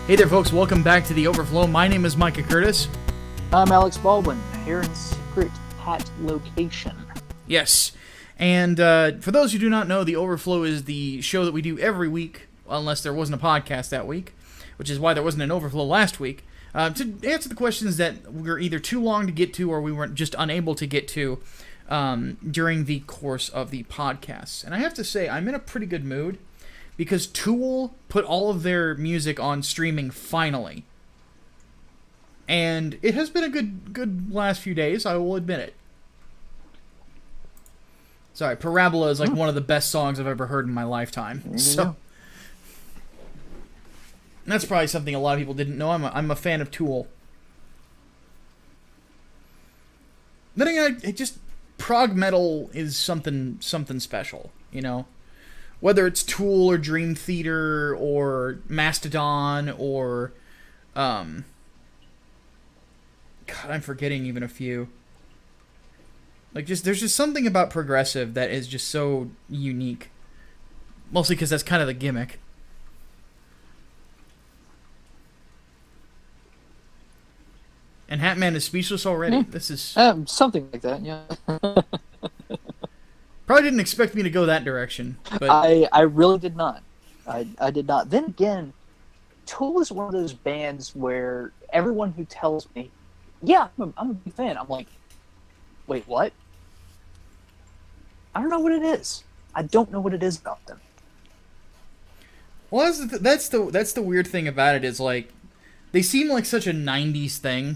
Hey there, folks. Welcome back to the Overflow. My name is Micah Curtis. I'm Alex Baldwin, here in secret hat location. Yes. And for those who do not know, the Overflow is the show that we do every week, unless there wasn't a podcast that week, which is why there wasn't an Overflow last week, to answer the questions that were either too long to get to or we weren't just unable to get to during the course of the podcasts. And I have to say, I'm in a pretty good mood, because Tool put all of their music on streaming finally. And it has been a good last few days, I will admit it. Sorry, Parabola is like one of the best songs I've ever heard in my lifetime. So that's probably something a lot of people didn't know. I'm a fan of Tool. Then again, it just prog metal is something special, you know? Whether it's Tool or Dream Theater or Mastodon or God, I'm forgetting even a few. Like, there's just something about progressive that is just so unique. Mostly because that's kind of the gimmick. And Hatman is speechless already. This is Something like that, yeah. Probably didn't expect me to go that direction. But I really did not. I did not. Then again, Tool is one of those bands where everyone who tells me, yeah, I'm a big fan, I'm like, wait, what? I don't know what it is. I don't know what it is about them. Well, that's the weird thing about it is, like, they seem like such a 90s thing.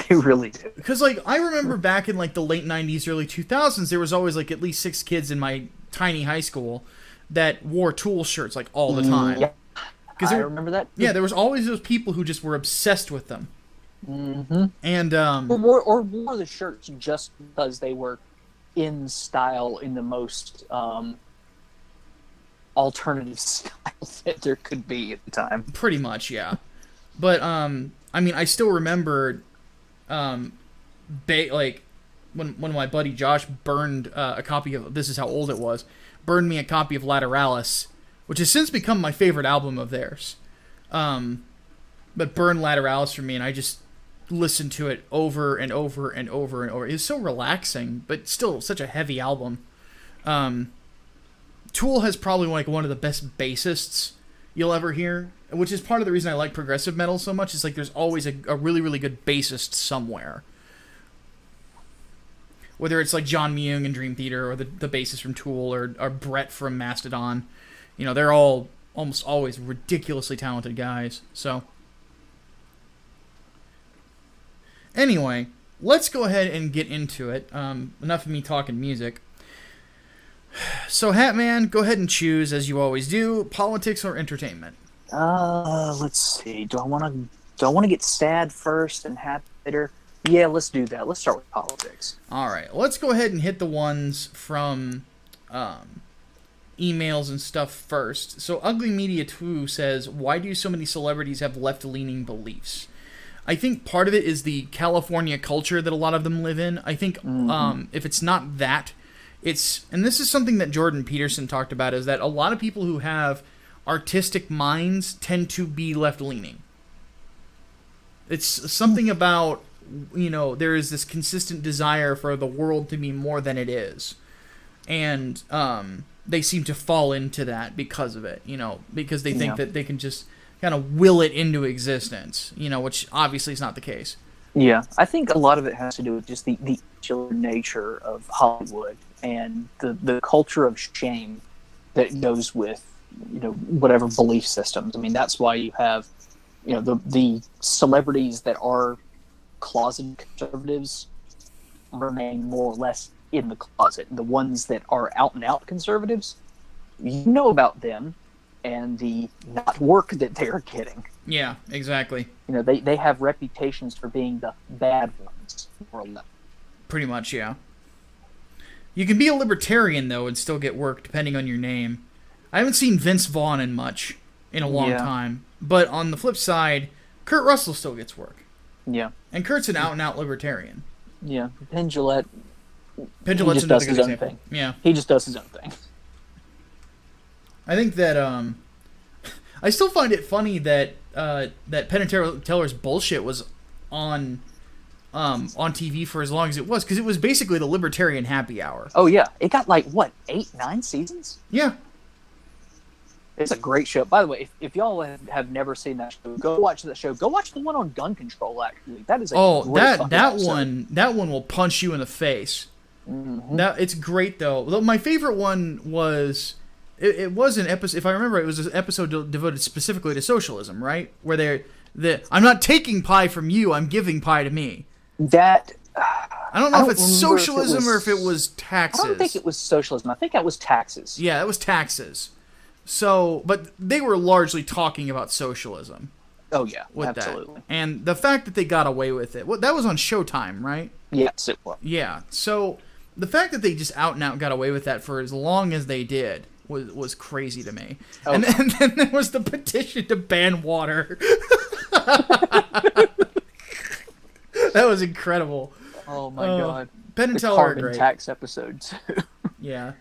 They really do. Because, like, I remember back in, like, the late 90s, early 2000s, there was always, like, at least 6 kids in my tiny high school that wore Tool shirts, like, all the time. Yeah, I remember that. Yeah, there was always those people who just were obsessed with them. Mm-hmm. And, or wore the shirts just because they were in style in the most alternative style that there could be at the time. Pretty much, yeah. But, I mean, I still remember, like, when my buddy Josh burned a copy of, this is how old it was, burned me a copy of Lateralis, which has since become my favorite album of theirs. But burned Lateralis for me, and I just listened to it over and over and over and over. It was so relaxing, but still such a heavy album. Tool has probably like one of the best bassists you'll ever hear, which is part of the reason I like progressive metal so much. Is like there's always a really, really good bassist somewhere. Whether it's like John Myung in Dream Theater or the bassist from Tool or Brett from Mastodon. You know, they're all almost always ridiculously talented guys. So anyway, let's go ahead and get into it. Enough of me talking music. So, Hatman, go ahead and choose, as you always do, politics or entertainment. Let's see. Do I want to get sad first and happy later? Yeah, let's do that. Let's start with politics. All right, let's go ahead and hit the ones from emails and stuff first. So, Ugly Media 2 says, why do so many celebrities have left-leaning beliefs? I think part of it is the California culture that a lot of them live in. I think if it's not that, and this is something that Jordan Peterson talked about, is that a lot of people who have artistic minds tend to be left-leaning. It's something about, you know, there is this consistent desire for the world to be more than it is. And they seem to fall into that because of it, you know, because they think that they can just kind of will it into existence, you know, which obviously is not the case. Yeah, I think a lot of it has to do with just the insular nature of Hollywood and the culture of shame that goes with, you know, whatever belief systems. I mean, that's why you have, you know, the celebrities that are closet conservatives remain more or less in the closet. The ones that are out and out conservatives, you know about them and the not work that they're getting. Yeah, exactly. You know, they have reputations for being the bad ones, more or less. Pretty much, yeah. You can be a libertarian, though, and still get work, depending on your name. I haven't seen Vince Vaughn in a long time. But on the flip side, Kurt Russell still gets work. Yeah. And Kurt's an out-and-out libertarian. Yeah. Penn Jillette Pendulette's another good example. Yeah. He just does his own thing. I think that I still find it funny that that Penn and Teller's bullshit was on TV for as long as it was, because it was basically the libertarian happy hour. Oh yeah, it got like what 8, 9 seasons. Yeah, it's a great show. By the way, if y'all have never seen that show, go watch that show. Go watch the one on gun control. Actually, that is that one will punch you in the face. Mm-hmm. It's great though. My favorite one was it was an episode. If I remember, it was an episode devoted specifically to socialism, right? Where I'm not taking pie from you. I'm giving pie to me. That I don't know if it's socialism or if it was taxes. I don't think it was socialism. I think that was taxes. Yeah, it was taxes. So, but they were largely talking about socialism. Oh yeah, with absolutely. That. And the fact that they got away with it. Well, that was on Showtime, right? Yes, it was. Yeah. So the fact that they just out and out got away with that for as long as they did was crazy to me. Oh. And then there was the petition to ban water. That was incredible. Oh my god. Penn and Teller are great. Tax episode too. Yeah.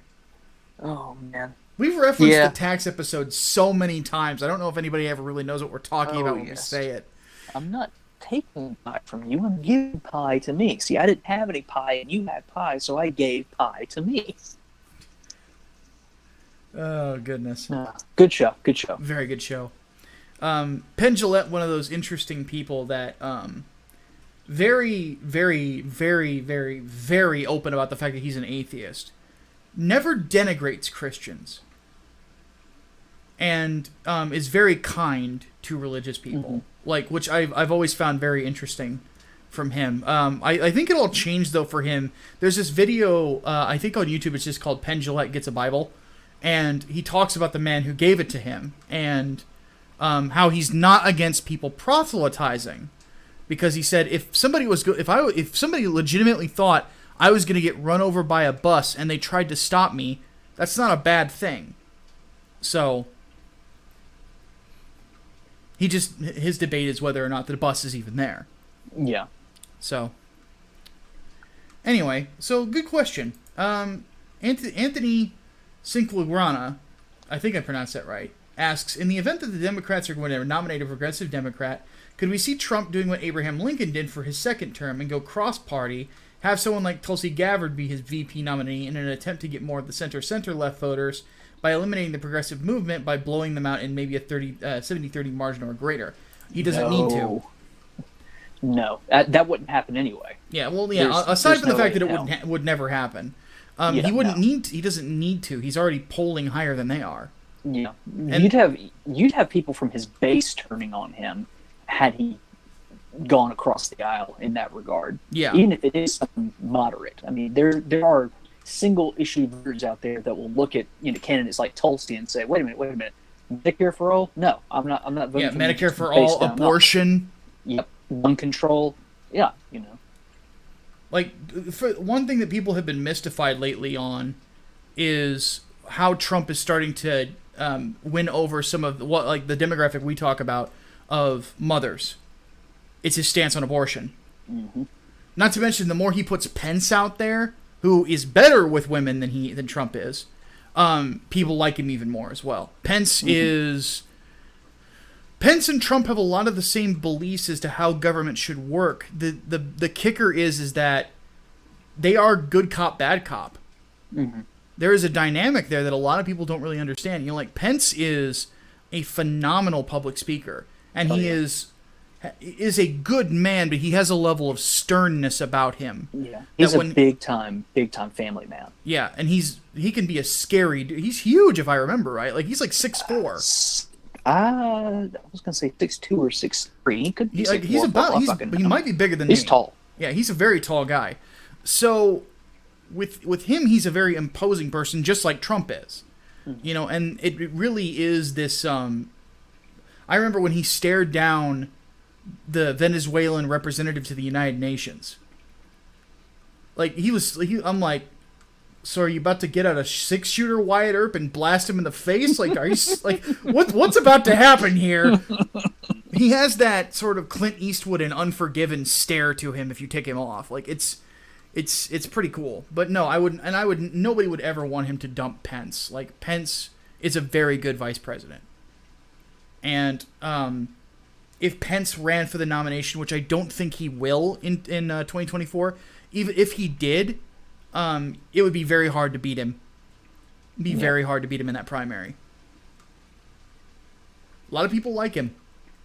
Oh man. We've referenced the tax episode so many times. I don't know if anybody ever really knows what we're talking about when we say it. I'm not taking pie from you. I'm giving pie to me. See, I didn't have any pie and you had pie, so I gave pie to me. Oh, goodness. Good show. Good show. Very good show. Penn Jillette, one of those interesting people that very, very, very, very, very open about the fact that he's an atheist. Never denigrates Christians. And is very kind to religious people. Mm-hmm. Which I've always found very interesting from him. I think it all changed, though, for him. There's this video, I think on YouTube, it's just called Penn Jillette Gets a Bible. And he talks about the man who gave it to him. And how he's not against people proselytizing. Because he said, if somebody legitimately thought I was going to get run over by a bus and they tried to stop me, that's not a bad thing. So his debate is whether or not the bus is even there. Yeah. So anyway, good question. Anthony Sinclagrana, I think I pronounced that right, asks, in the event that the Democrats are going to nominate a progressive Democrat, could we see Trump doing what Abraham Lincoln did for his second term and go cross-party, have someone like Tulsi Gabbard be his VP nominee in an attempt to get more of the center-left voters by eliminating the progressive movement by blowing them out in maybe a 70-30 margin or greater? He doesn't need to. No, that wouldn't happen anyway. Yeah, well, yeah. Aside from the fact that it would never happen, he doesn't need to. He's already polling higher than they are. Yeah, and you'd have people from his base turning on him had he gone across the aisle in that regard. Yeah, even if it is something moderate. I mean, there are single issue voters out there that will look at candidates like Tulsi and say, wait a minute, Medicare for all? No, I'm not voting. Yeah, Medicare for all, abortion. Yep, gun control. Yeah, For one thing that people have been mystified lately on is how Trump is starting to win over some of the demographic we talk about of mothers. It's his stance on abortion. Mm-hmm. Not to mention, the more he puts Pence out there, who is better with women than Trump is, people like him even more as well. Pence and Trump have a lot of the same beliefs as to how government should work. The kicker is that they are good cop, bad cop. Mm-hmm. There is a dynamic there that a lot of people don't really understand. Pence is a phenomenal public speaker, and he is a good man, but he has a level of sternness about him. Yeah, he's a big time family man. Yeah, and he can be a scary dude. He's huge, if I remember right. He's like 6'4". I was gonna say 6'2" or 6'3". He could be. He might be bigger than me. He's tall. Yeah, he's a very tall guy. So with him, he's a very imposing person, just like Trump is. Mm-hmm. And it really is this. I remember when he stared down the Venezuelan representative to the United Nations. I'm like, so are you about to get out a 6-shooter Wyatt Earp and blast him in the face? Are you what's about to happen here? He has that sort of Clint Eastwood and Unforgiven stare to him if you take him off. It's pretty cool. But no, nobody would ever want him to dump Pence. Pence is a very good vice president. And if Pence ran for the nomination, which I don't think he will in 2024, even if he did, it would be very hard to beat him. Very hard to beat him in that primary. A lot of people like him.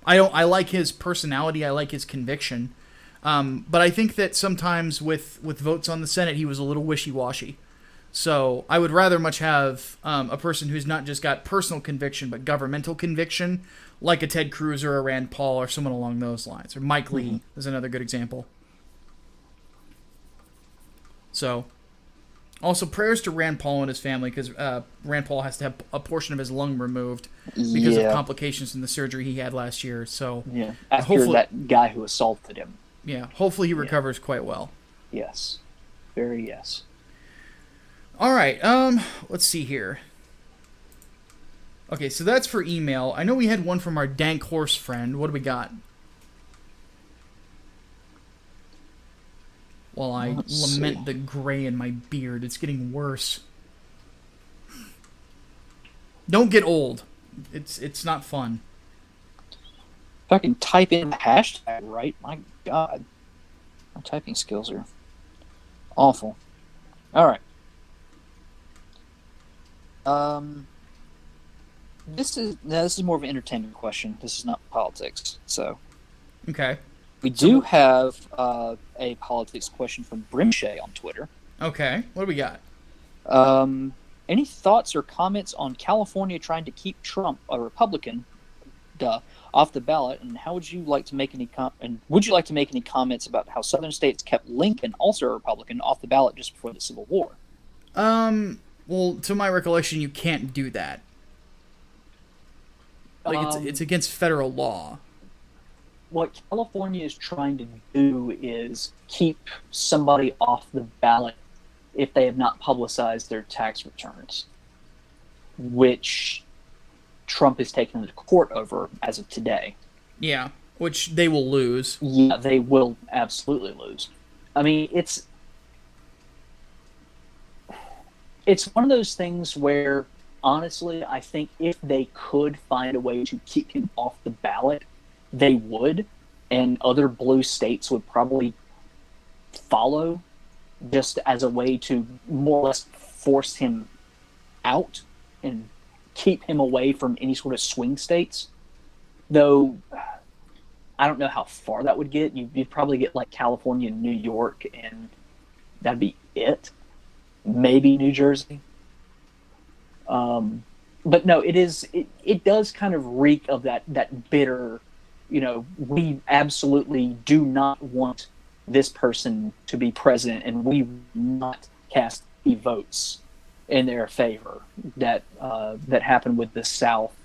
I like his personality. I like his conviction. But I think that sometimes with votes on the Senate, he was a little wishy-washy. So I would rather much have a person who's not just got personal conviction, but governmental conviction, like a Ted Cruz or a Rand Paul or someone along those lines. Or Mike Lee is another good example. So, also prayers to Rand Paul and his family, because Rand Paul has to have a portion of his lung removed because of complications in the surgery he had last year. So after that guy who assaulted him. Yeah, hopefully he recovers quite well. Yes. Very yes. All right, let's see here. Okay, so that's for email. I know we had one from our Dank Horse friend. What do we got? While I lament the gray in my beard, it's getting worse. Don't get old. It's not fun. If I can type in the hashtag right, my God. My typing skills are awful. All right. This is more of an entertainment question. This is not politics. So, okay. We do have a politics question from Brimshay on Twitter. Okay. What do we got? Any thoughts or comments on California trying to keep Trump, a Republican, off the ballot, and how would you like to make any would you like to make any comments about how southern states kept Lincoln, also a Republican, off the ballot just before the Civil War? Well, to my recollection, you can't do that. Like, it's against federal law. What California is trying to do is keep somebody off the ballot if they have not publicized their tax returns, which Trump is taking them to court over as of today. Yeah, which they will lose. Yeah, they will absolutely lose. I mean, it's one of those things where, honestly, I think if they could find a way to keep him off the ballot, they would, and other blue states would probably follow, just as a way to more or less force him out and keep him away from any sort of swing states. Though, I don't know how far that would get. You'd probably get like California and New York, and that'd be it. Maybe New Jersey. But no, it does kind of reek of that bitter, we absolutely do not want this person to be president, and we will not cast any votes in their favor. That happened with the South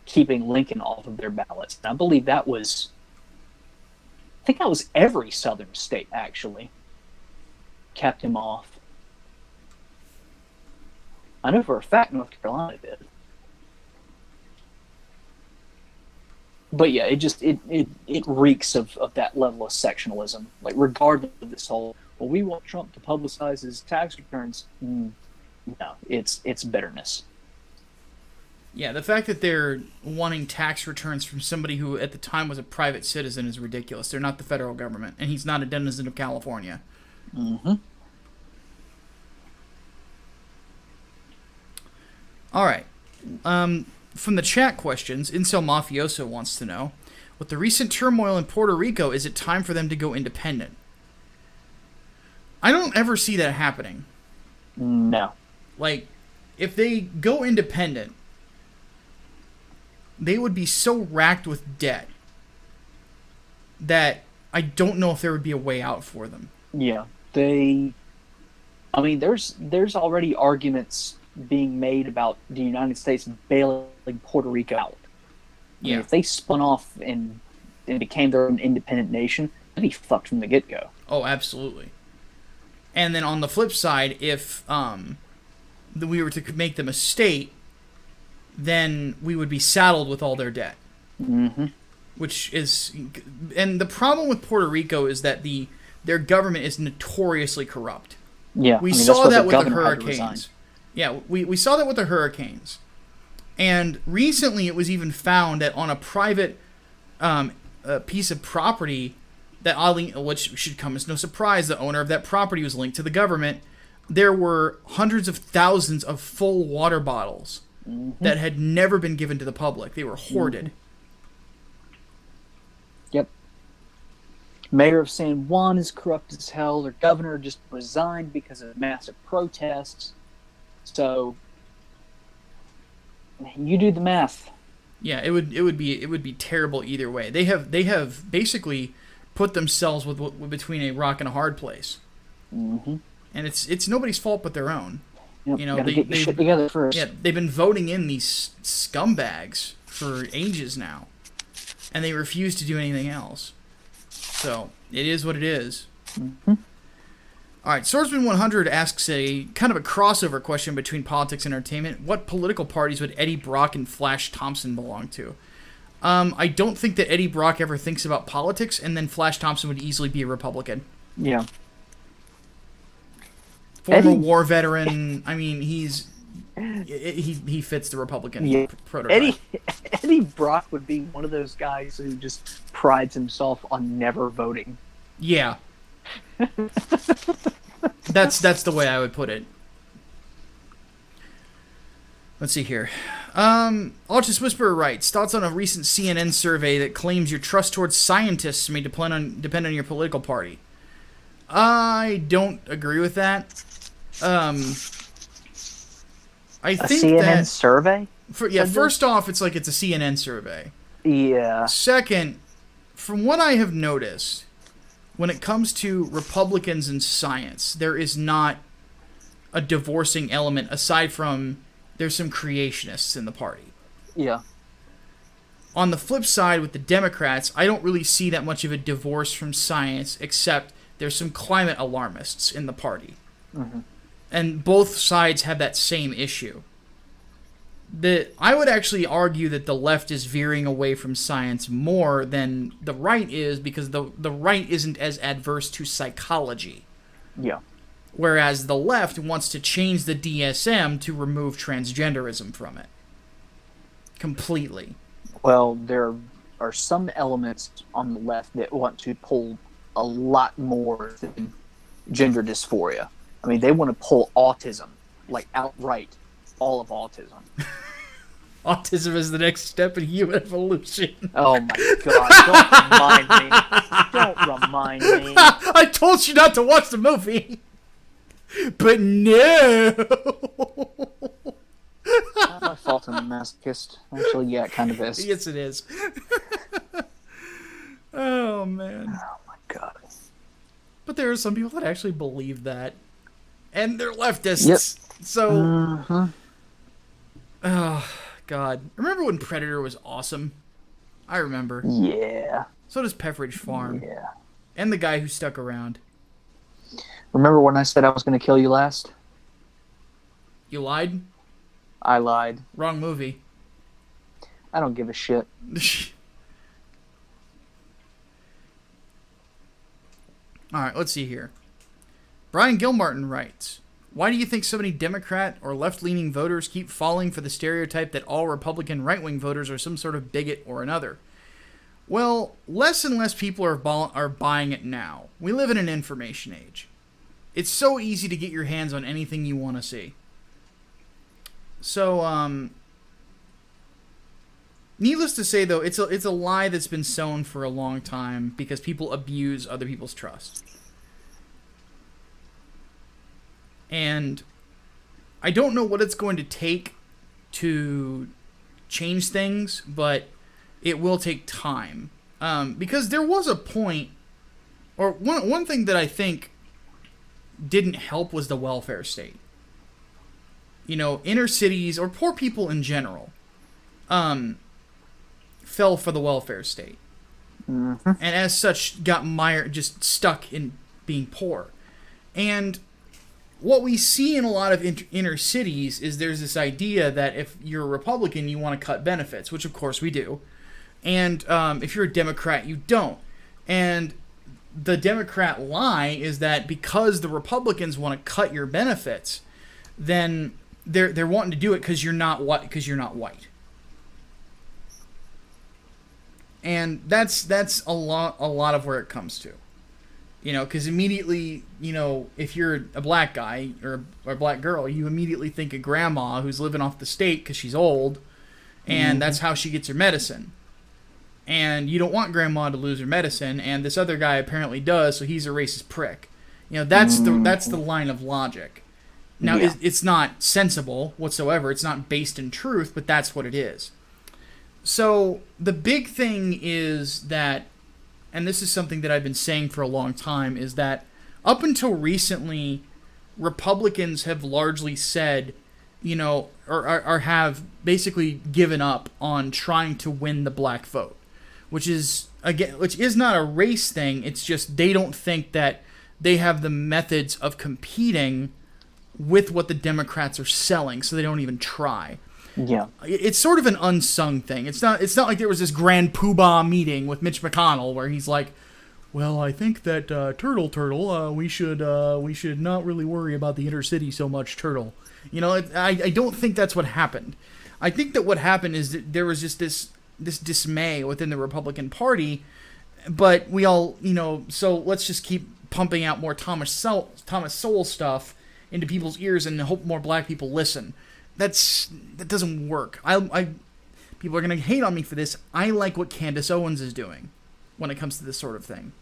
keeping Lincoln off of their ballots. And I believe that was every southern state actually kept him off. I know for a fact North Carolina did. But yeah, it reeks of that level of sectionalism. Like, regardless of this whole, well, we want Trump to publicize his tax returns. No, it's bitterness. Yeah, the fact that they're wanting tax returns from somebody who at the time was a private citizen is ridiculous. They're not the federal government, and he's not a denizen of California. Mm-hmm. All right. From the chat questions, Incel Mafioso wants to know, with the recent turmoil in Puerto Rico, is it time for them to go independent? I don't ever see that happening. No. Like, if they go independent, they would be so racked with debt that I don't know if there would be a way out for them. Yeah. There's already arguments being made about the United States bailing Puerto Rico out. Yeah. I mean, if they spun off and became their own independent nation, they'd be fucked from the get-go. Oh, absolutely. And then on the flip side, if we were to make them a state, then we would be saddled with all their debt. Mm-hmm. Which is... And the problem with Puerto Rico is that their government is notoriously corrupt. Yeah, we saw that with the hurricanes. Yeah, we saw that with the hurricanes. And recently it was even found that on a private a piece of property that oddly, which should come as no surprise, the owner of that property was linked to the government. There were hundreds of thousands of full water bottles that had never been given to the public. They were hoarded. Yep. Mayor of San Juan is corrupt as hell. Their governor just resigned because of massive protests. So you do the math. Yeah, it would be terrible either way. They have basically put themselves between a rock and a hard place. And it's nobody's fault but their own. Yep, you know, get your shit together first. Yeah, they've been voting in these scumbags for ages now, and they refuse to do anything else. So it is what it is. All right, Swordsman 100 asks a kind of a crossover question between politics and entertainment. What political parties would Eddie Brock and Flash Thompson belong to? I don't think that Eddie Brock ever thinks about politics, and then Flash Thompson would easily be a Republican. Yeah. Former war veteran. I mean, he fits the Republican prototype. Eddie Brock would be one of those guys who just prides himself on never voting. Yeah. That's the way I would put it. Let's see here. Altus Whisperer writes, thoughts on a recent CNN survey that claims your trust towards scientists may depend on your political party. I don't agree with that. I think CNN that survey? First off, it's a CNN survey. Yeah. Second, from what I have noticed, when it comes to Republicans and science, there is not a divorcing element aside from there's some creationists in the party. Yeah. On the flip side, with the Democrats, I don't really see that much of a divorce from science, except there's some climate alarmists in the party. And both sides have that same issue. I would actually argue that the left is veering away from science more than the right is, because the right isn't as adverse to psychology. Yeah. Whereas the left wants to change the DSM to remove transgenderism from it. Completely. Well, there are some elements on the left that want to pull a lot more than gender dysphoria. I mean, they want to pull autism, like outright, all of autism. Autism is the next step in human evolution. Oh my god, don't remind me. I told you not to watch the movie. But no. Not my fault I'm a masochist. Actually, yeah, it kind of is. Yes, it is. Oh, man. Oh my god. But there are some people that actually believe that. And they're leftists. Yep. So... Oh, God. Remember when Predator was awesome? I remember. Yeah. So does Pepperidge Farm. Yeah. And the guy who stuck around. Remember when I said I was going to kill you last? You lied? I lied. Wrong movie. I don't give a shit. Alright, let's see here. Brian Gilmartin writes, why do you think so many Democrat or left-leaning voters keep falling for the stereotype that all Republican right-wing voters are some sort of bigot or another? Well, less and less people are buying it now. We live in an information age. It's so easy to get your hands on anything you want to see. So, needless to say, though, it's a lie that's been sown for a long time because people abuse other people's trust. And I don't know what it's going to take to change things, but it will take time. Because there was a point, or one thing that I think didn't help was the welfare state. You know, inner cities, or poor people in general, fell for the welfare state. And as such, got just stuck in being poor. And what we see in a lot of inner cities is there's this idea that if you're a Republican, you want to cut benefits, which of course we do. And if you're a Democrat, you don't. And the Democrat lie is that because the Republicans want to cut your benefits, then they're wanting to do it because you're not white. And that's a lot of where it comes to. Because immediately, if you're a black guy or a black girl, you immediately think of grandma who's living off the state because she's old, and that's how she gets her medicine. And you don't want grandma to lose her medicine, and this other guy apparently does, so he's a racist prick. That's the line of logic. Now, it's not sensible whatsoever. It's not based in truth, but that's what it is. So the big thing is that, and this is something that I've been saying for a long time, is that up until recently, Republicans have largely said, or have basically given up on trying to win the black vote, which is not a race thing. It's just they don't think that they have the methods of competing with what the Democrats are selling, so they don't even try. Yeah, it's sort of an unsung thing. It's not like there was this grand poobah meeting with Mitch McConnell where he's like, "Well, I think that Turtle, we should not really worry about the inner city so much, Turtle." I don't think that's what happened. I think that what happened is that there was just this dismay within the Republican Party, but we all, so let's just keep pumping out more Thomas Sowell stuff into people's ears and hope more black people listen. That doesn't work. People are going to hate on me for this. I like what Candace Owens is doing when it comes to this sort of thing.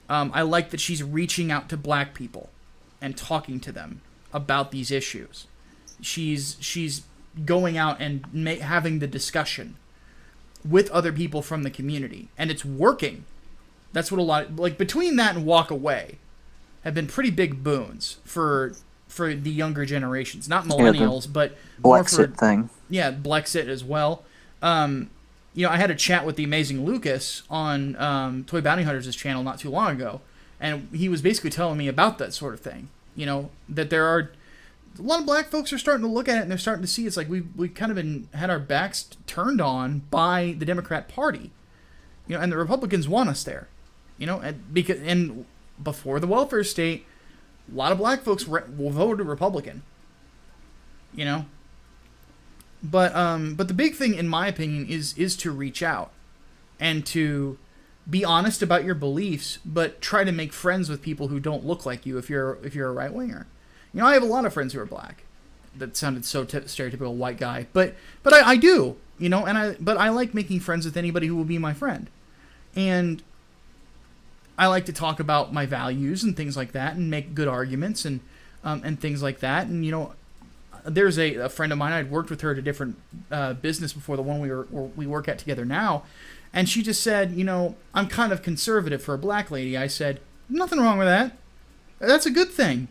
I like that she's reaching out to black people and talking to them about these issues. She's going out and having the discussion with other people from the community, and it's working. That's what between that and Walk Away have been pretty big boons for the younger generations, not millennials, but more for thing. Yeah, Blexit as well. I had a chat with the amazing Lucas on Toy Bounty Hunters' channel not too long ago, and he was basically telling me about that sort of thing. That there are a lot of black folks are starting to look at it, and they're starting to see it's like we've kind of had our backs turned on by the Democrat Party, and the Republicans want us there, and before the welfare state, a lot of black folks voted Republican, But the big thing, in my opinion, is to reach out and to be honest about your beliefs, but try to make friends with people who don't look like you if you're a right winger. I have a lot of friends who are black. That sounded so stereotypical white guy, but I do, but I like making friends with anybody who will be my friend, and I like to talk about my values and things like that, and make good arguments and things like that, and there's a friend of mine. I'd worked with her at a different business before the one we work at together now, and she just said, I'm kind of conservative for a black lady. I said, nothing wrong with that. That's a good thing.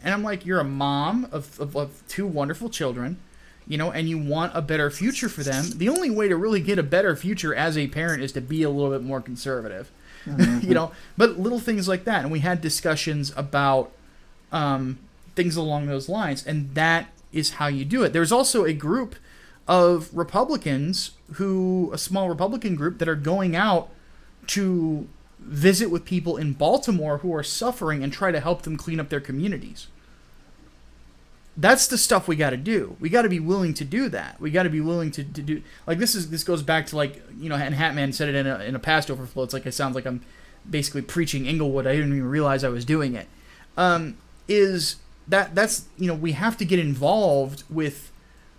And I'm like, you're a mom of two wonderful children, and you want a better future for them. The only way to really get a better future as a parent is to be a little bit more conservative, But little things like that, and we had discussions about things along those lines, and that is how you do it. There's also a group of Republicans a small Republican group that are going out to visit with people in Baltimore who are suffering and try to help them clean up their communities. That's the stuff we got to do. We got to be willing to do that. We got to be willing to do, like, this goes back to, like, and Hatman said it in a past Overflow. It's like, it sounds like I'm basically preaching Englewood. I didn't even realize I was doing it. That's we have to get involved with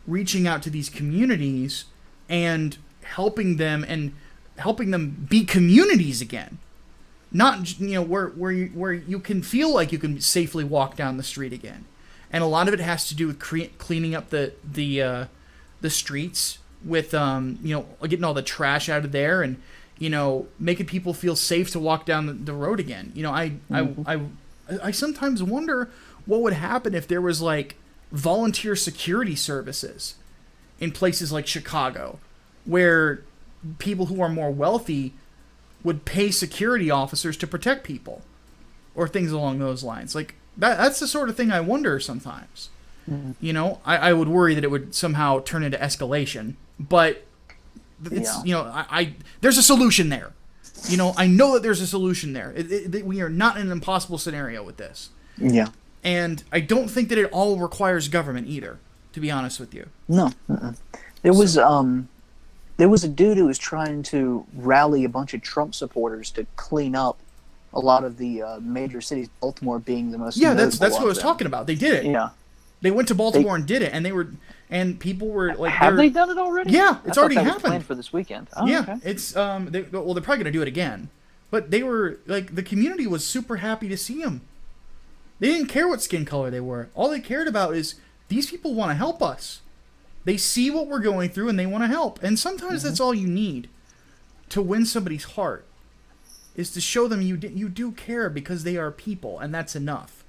reaching out to these communities and helping them be communities again. Not where you can feel like you can safely walk down the street again. And a lot of it has to do with cleaning up the streets with getting all the trash out of there and making people feel safe to walk down the road again. I sometimes wonder what would happen if there was like volunteer security services in places like Chicago, where people who are more wealthy would pay security officers to protect people, or things along those lines. Like that's the sort of thing I wonder sometimes. Mm-hmm. I would worry that it would somehow turn into escalation, but it's there's a solution there. I know that there's a solution there. We are not in an impossible scenario with this. Yeah. And I don't think that it all requires government either, to be honest with you. No. There There was a dude who was trying to rally a bunch of Trump supporters to clean up a lot of the major cities, Baltimore being the most. Yeah, that's what I was talking about. They did it. Yeah, they went to Baltimore and did it, and people were like, "Have they done it already?" Yeah, it's already that was happened. planned for this weekend. Oh, yeah, okay. it's they're probably gonna do it again, but they were like, the community was super happy to see them. They didn't care what skin color they were. All they cared about is these people want to help us. They see what we're going through and they want to help. And sometimes that's all you need to win somebody's heart, is to show them you do care, because they are people, and that's enough.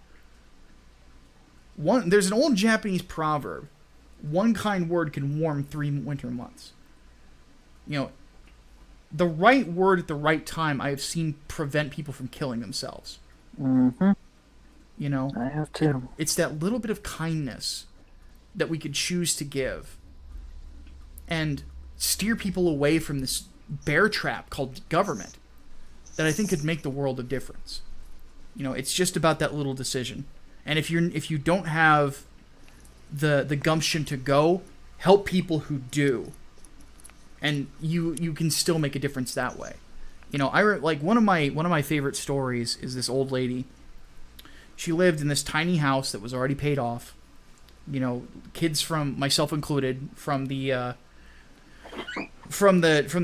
There's an old Japanese proverb: one kind word can warm 3 winter months. You know, the right word at the right time, I have seen prevent people from killing themselves. Mm-hmm. You know, I have too. It's that little bit of kindness that we could choose to give and steer people away from this bear trap called government, that I think could make the world a difference. You know, it's just about that little decision. And if you don't have the gumption to go, help people who do, and you can still make a difference that way. You know, like one of my favorite stories is this old lady. She lived in this tiny house that was already paid off. You know, kids, from myself included, from the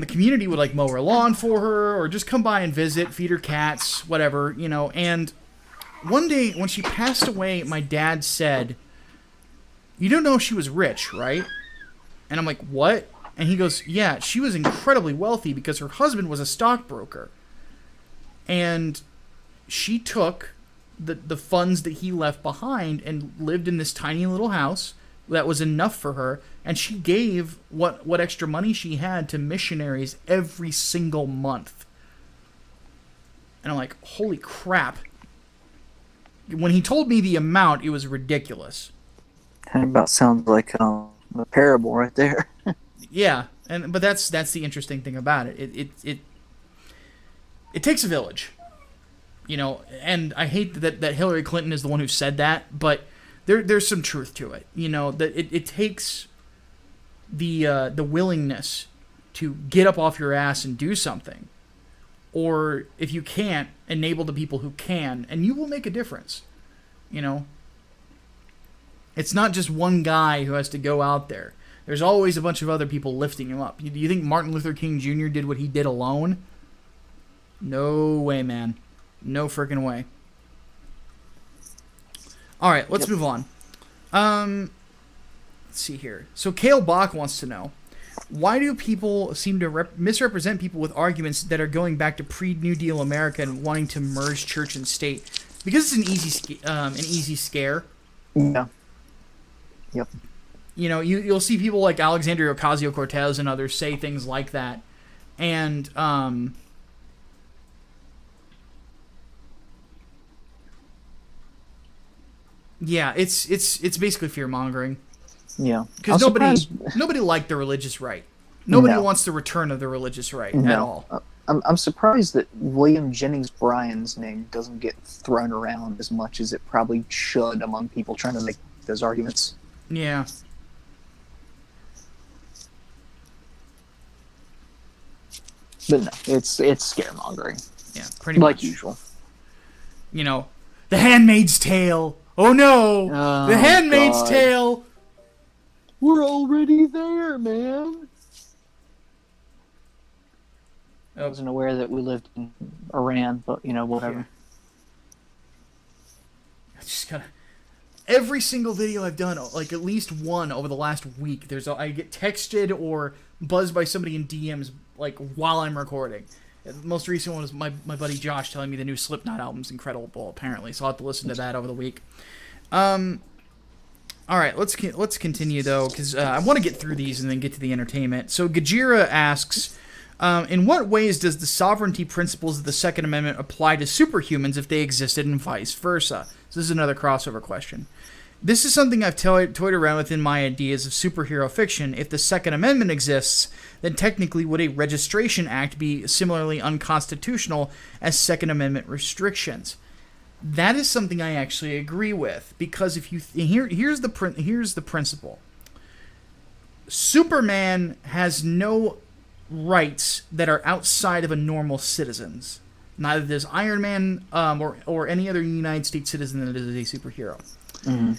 community would like mow her lawn for her, or just come by and visit, feed her cats, whatever, you know. And one day when she passed away, my dad said, "You don't know she was rich, right?" And I'm like, "What?" And he goes, "Yeah, she was incredibly wealthy because her husband was a stockbroker. And she took the funds that he left behind and lived in this tiny little house that was enough for her, and she gave what extra money she had to missionaries every single month." And I'm like, holy crap. When he told me the amount, it was ridiculous. That about sounds like a parable right there. Yeah, but that's the interesting thing about it. It takes a village. You know, and I hate that Hillary Clinton is the one who said that, but there's some truth to it. You know, that it takes the willingness to get up off your ass and do something. Or if you can't, enable the people who can, and you will make a difference. You know? It's not just one guy who has to go out there. There's always a bunch of other people lifting him up. Do you think Martin Luther King Jr. did what he did alone? No way, man. No freaking way. All right, let's move on. Let's see here. So Kale Bach wants to know, why do people seem to misrepresent people with arguments that are going back to pre-New Deal America and wanting to merge church and state? Because it's an easy scare. Yeah. Yep. You know, you'll see people like Alexandria Ocasio-Cortez and others say things like that, and yeah, it's basically fear mongering. Yeah, because nobody liked the religious right. Nobody wants the return of the religious right at all. I'm surprised that William Jennings Bryan's name doesn't get thrown around as much as it probably should among people trying to make those arguments. Yeah. But no, it's scaremongering. Yeah, pretty much. Like usual. You know, The Handmaid's Tale. Oh no! The Handmaid's Tale! We're already there, man. I wasn't aware that we lived in Iran, but, you know, whatever. Yeah. I just gotta... Every single video I've done, like at least one over the last week, I get texted or buzzed by somebody in DMs, like, while I'm recording. The most recent one was my buddy Josh telling me the new Slipknot album's incredible, apparently, so I'll have to listen to that over the week. All right, let's continue, though, because I want to get through these and then get to the entertainment. So Gajira asks, in what ways does the sovereignty principles of the Second Amendment apply to superhumans if they existed and vice versa? So this is another crossover question. This is something I've toyed around with in my ideas of superhero fiction. If the Second Amendment exists, then technically would a registration act be similarly unconstitutional as Second Amendment restrictions? That is something I actually agree with, because if you here's the principle. Superman has no rights that are outside of a normal citizen's. Neither does Iron Man or any other United States citizen that is a superhero. Mm-hmm.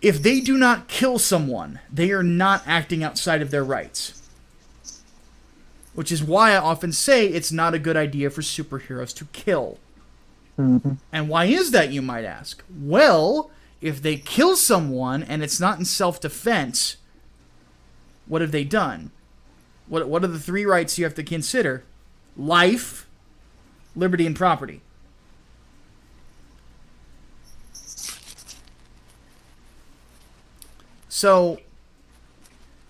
If they do not kill someone, they are not acting outside of their rights. Which is why I often say it's not a good idea for superheroes to kill. Mm-hmm. And why is that, you might ask? Well, if they kill someone and it's not in self-defense, what have they done? What are the three rights you have to consider? Life, liberty, and property. So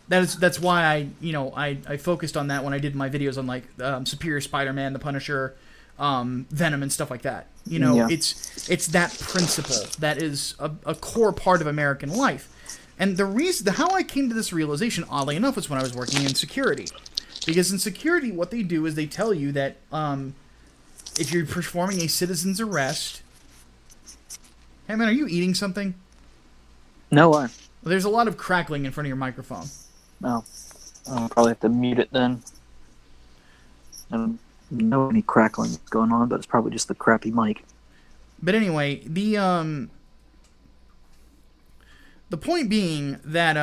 that's why I focused on that when I did my videos on like Superior Spider-Man, the Punisher, Venom, and stuff like that. It's that principle that is a core part of American life. And the reason how I came to this realization, oddly enough, was when I was working in security. Because in security, what they do is they tell you that if you're performing a citizen's arrest... Hey, man, are you eating something? No, why? There's a lot of crackling in front of your microphone. Oh. I'll probably have to mute it then. I don't know any crackling going on, but it's probably just the crappy mic. But anyway, the point being that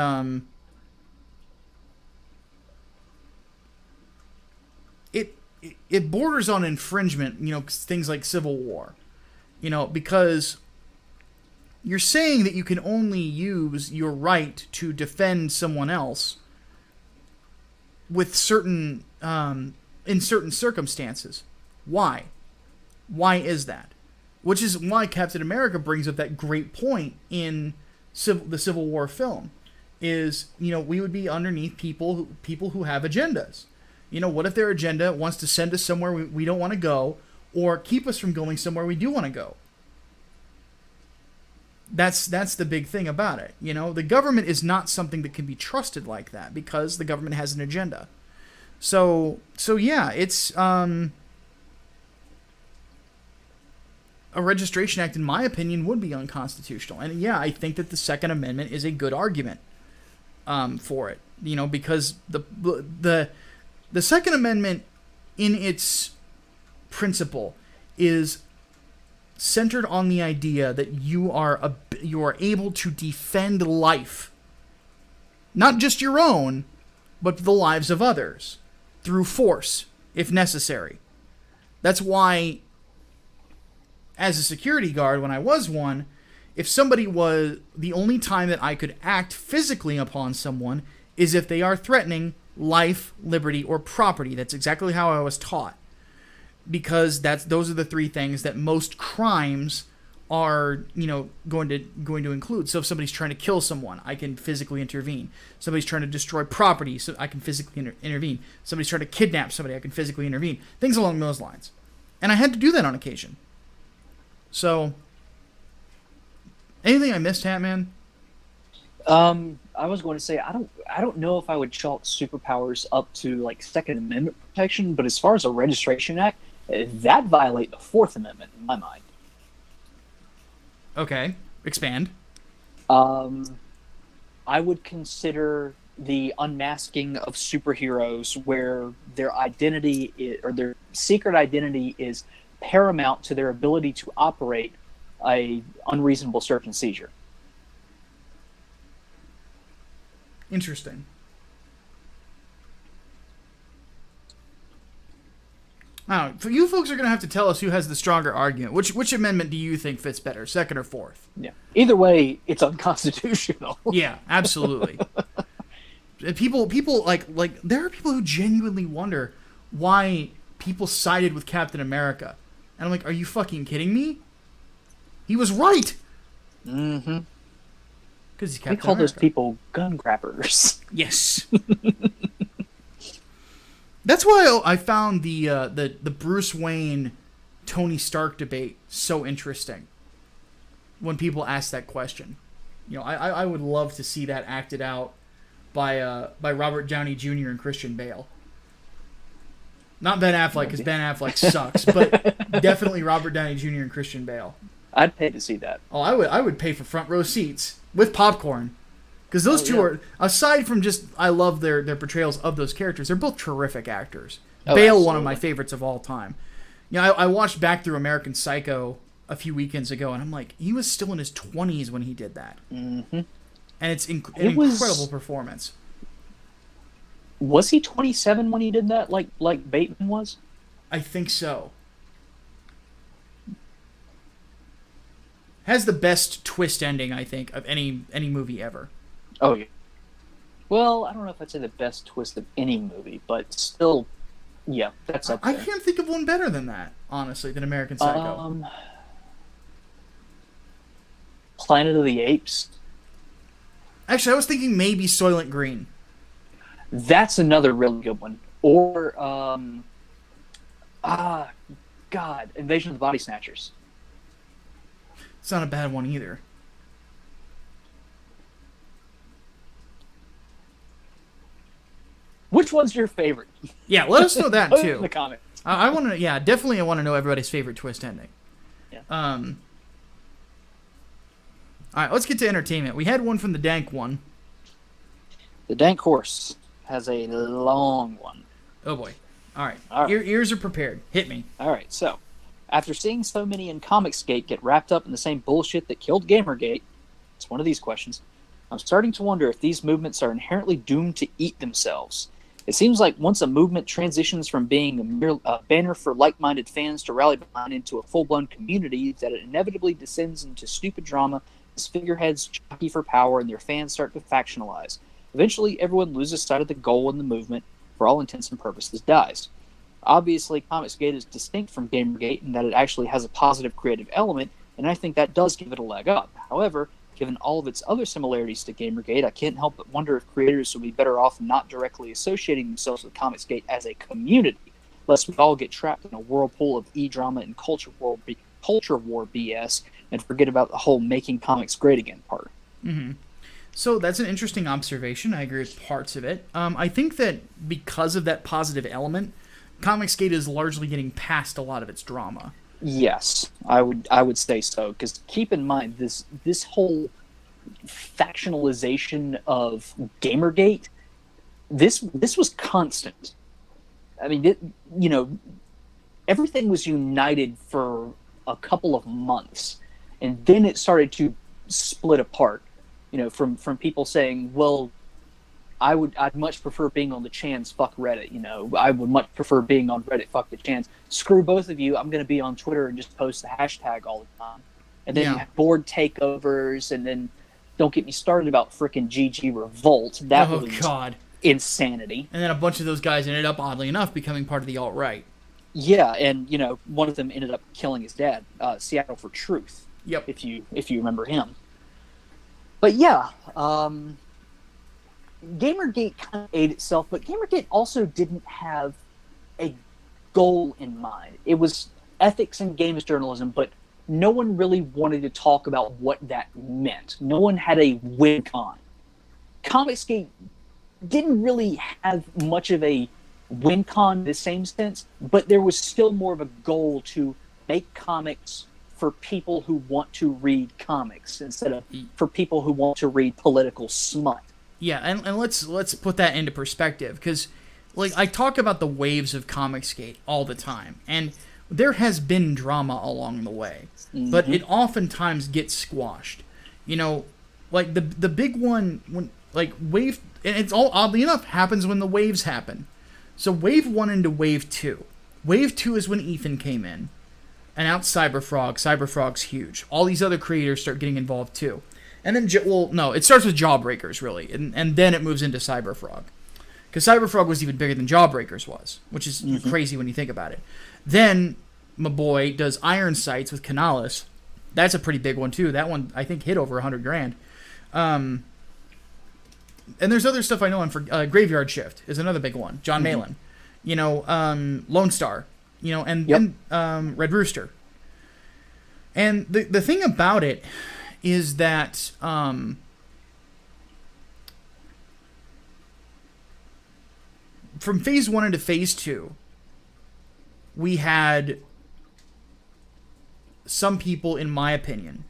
it borders on infringement, things like civil war, because you're saying that you can only use your right to defend someone else with certain in certain circumstances. Why? Why is that? Which is why Captain America brings up that great point in the Civil War film. Is we would be underneath people who have agendas. What if their agenda wants to send us somewhere we don't want to go, or keep us from going somewhere we do want to go? That's the big thing about it. The government is not something that can be trusted like that because the government has an agenda. So yeah, it's a registration act, in my opinion, would be unconstitutional. And yeah, I think that the Second Amendment is a good argument for it. Because the Second Amendment, in its principle, is centered on the idea that you are able to defend life, not just your own, but the lives of others, through force, if necessary. That's why, as a security guard, when I was one, if somebody was... the only time that I could act physically upon someone is if they are threatening life, liberty, or property. That's exactly how I was taught. Because those are the three things that most crimes are, going to include. So if somebody's trying to kill someone, I can physically intervene. Somebody's trying to destroy property, so I can physically intervene. Somebody's trying to kidnap somebody, I can physically intervene. Things along those lines. And I had to do that on occasion. So, anything I missed, Hatman? I was going to say I don't know if I would chalk superpowers up to like Second Amendment protection, but as far as a registration act, that violate the Fourth Amendment in my mind. Okay, expand. I would consider the unmasking of superheroes where their identity or their secret identity is paramount to their ability to operate a unreasonable search and seizure. Interesting. I don't know. You folks are going to have to tell us who has the stronger argument. Which amendment do you think fits better, second or fourth? Yeah. Either way, it's unconstitutional. Yeah, absolutely. People like there are people who genuinely wonder why people sided with Captain America. And I'm like, are you fucking kidding me? He was right. Mm-hmm. Because he's Captain America. We call those America. people gun grabbers. Yes. That's why I found the Bruce Wayne Tony Stark debate so interesting. When people ask that question, I would love to see that acted out by Robert Downey Jr. and Christian Bale. Not Ben Affleck, because Ben Affleck sucks, but definitely Robert Downey Jr. and Christian Bale. I'd pay to see that. Oh, I would pay for front row seats with popcorn. Because those two are, aside from just, I love their portrayals of those characters, they're both terrific actors. Bale, absolutely. one of my favorites of all time. You know, I watched back through American Psycho a few weekends ago, and I'm like, he was still in his 20s when he did that. Mm-hmm. And it's an incredible performance. Was he 27 when he did that, like Bateman was? I think so. Has the best twist ending, I think, of any movie ever. Oh, yeah. Well, I don't know if I'd say the best twist of any movie, but still, yeah, that's up there. I can't think of one better than that, honestly, than American Psycho. Planet of the Apes. Actually, I was thinking maybe Soylent Green. That's another really good one. Or, Invasion of the Body Snatchers. It's not a bad one either. Which one's your favorite? Yeah, let us know that too. In the comments. I want to. Yeah, definitely. I want to know everybody's favorite twist ending. Yeah. All right, let's get to entertainment. We had one from the Dank one. The Dank Horse has a long one. Oh boy. All right. All right. Ears are prepared. Hit me. All right. So, after seeing so many in Comicsgate get wrapped up in the same bullshit that killed Gamergate, it's one of these questions. I'm starting to wonder if these movements are inherently doomed to eat themselves. It seems like once a movement transitions from being a mere banner for like-minded fans to rally behind into a full-blown community, that it inevitably descends into stupid drama as figureheads jockey for power and their fans start to factionalize. Eventually, everyone loses sight of the goal and the movement, for all intents and purposes, dies. Obviously, Comicsgate is distinct from Gamergate in that it actually has a positive creative element, and I think that does give it a leg up. However, given all of its other similarities to Gamergate, I can't help but wonder if creators would be better off not directly associating themselves with Comicsgate as a community, lest we all get trapped in a whirlpool of e-drama and culture war BS and forget about the whole making comics great again part. Mm-hmm. So that's an interesting observation. I agree with parts of it. I think that because of that positive element, Comicsgate is largely getting past a lot of its drama. Yes, I would say so. Because keep in mind this whole factionalization of Gamergate, this was constant. I mean, everything was united for a couple of months, and then it started to split apart. From people saying, well, I'd much prefer being on the Chans, fuck Reddit. I would much prefer being on Reddit, fuck the Chans. Screw both of you. I'm going to be on Twitter and just post the hashtag all the time. And then you have board takeovers, and then don't get me started about frickin' GG Revolt. That was God. Insanity. And then a bunch of those guys ended up, oddly enough, becoming part of the alt-right. Yeah, and one of them ended up killing his dad, Seattle for Truth. Yep. If you remember him. But yeah, Gamergate kind of ate itself, but Gamergate also didn't have a goal in mind. It was ethics and games journalism, but no one really wanted to talk about what that meant. No one had a win-con. Comicsgate didn't really have much of a win-con in the same sense, but there was still more of a goal to make comics for people who want to read comics instead of for people who want to read political smut. Yeah, and let's put that into perspective, because I talk about the waves of Comicsgate all the time, and there has been drama along the way, but it oftentimes gets squashed. The big one when wave, and it's all oddly enough happens when the waves happen. So wave 1 into wave 2. Wave 2 is when Ethan came in. And out Cyberfrog. Cyberfrog's huge. All these other creators start getting involved too. And then, it starts with Jawbreakers, really. And then it moves into Cyberfrog. Because Cyberfrog was even bigger than Jawbreakers was. Which is crazy when you think about it. Then, my boy does Iron Sights with Canalis. That's a pretty big one too. That one, I think, hit over $100,000. And there's other stuff I know on for Graveyard Shift is another big one. John Malin. Lone Star. And Red Rooster. And the thing about it is that from phase 1 into phase 2, we had some people, in my opinion,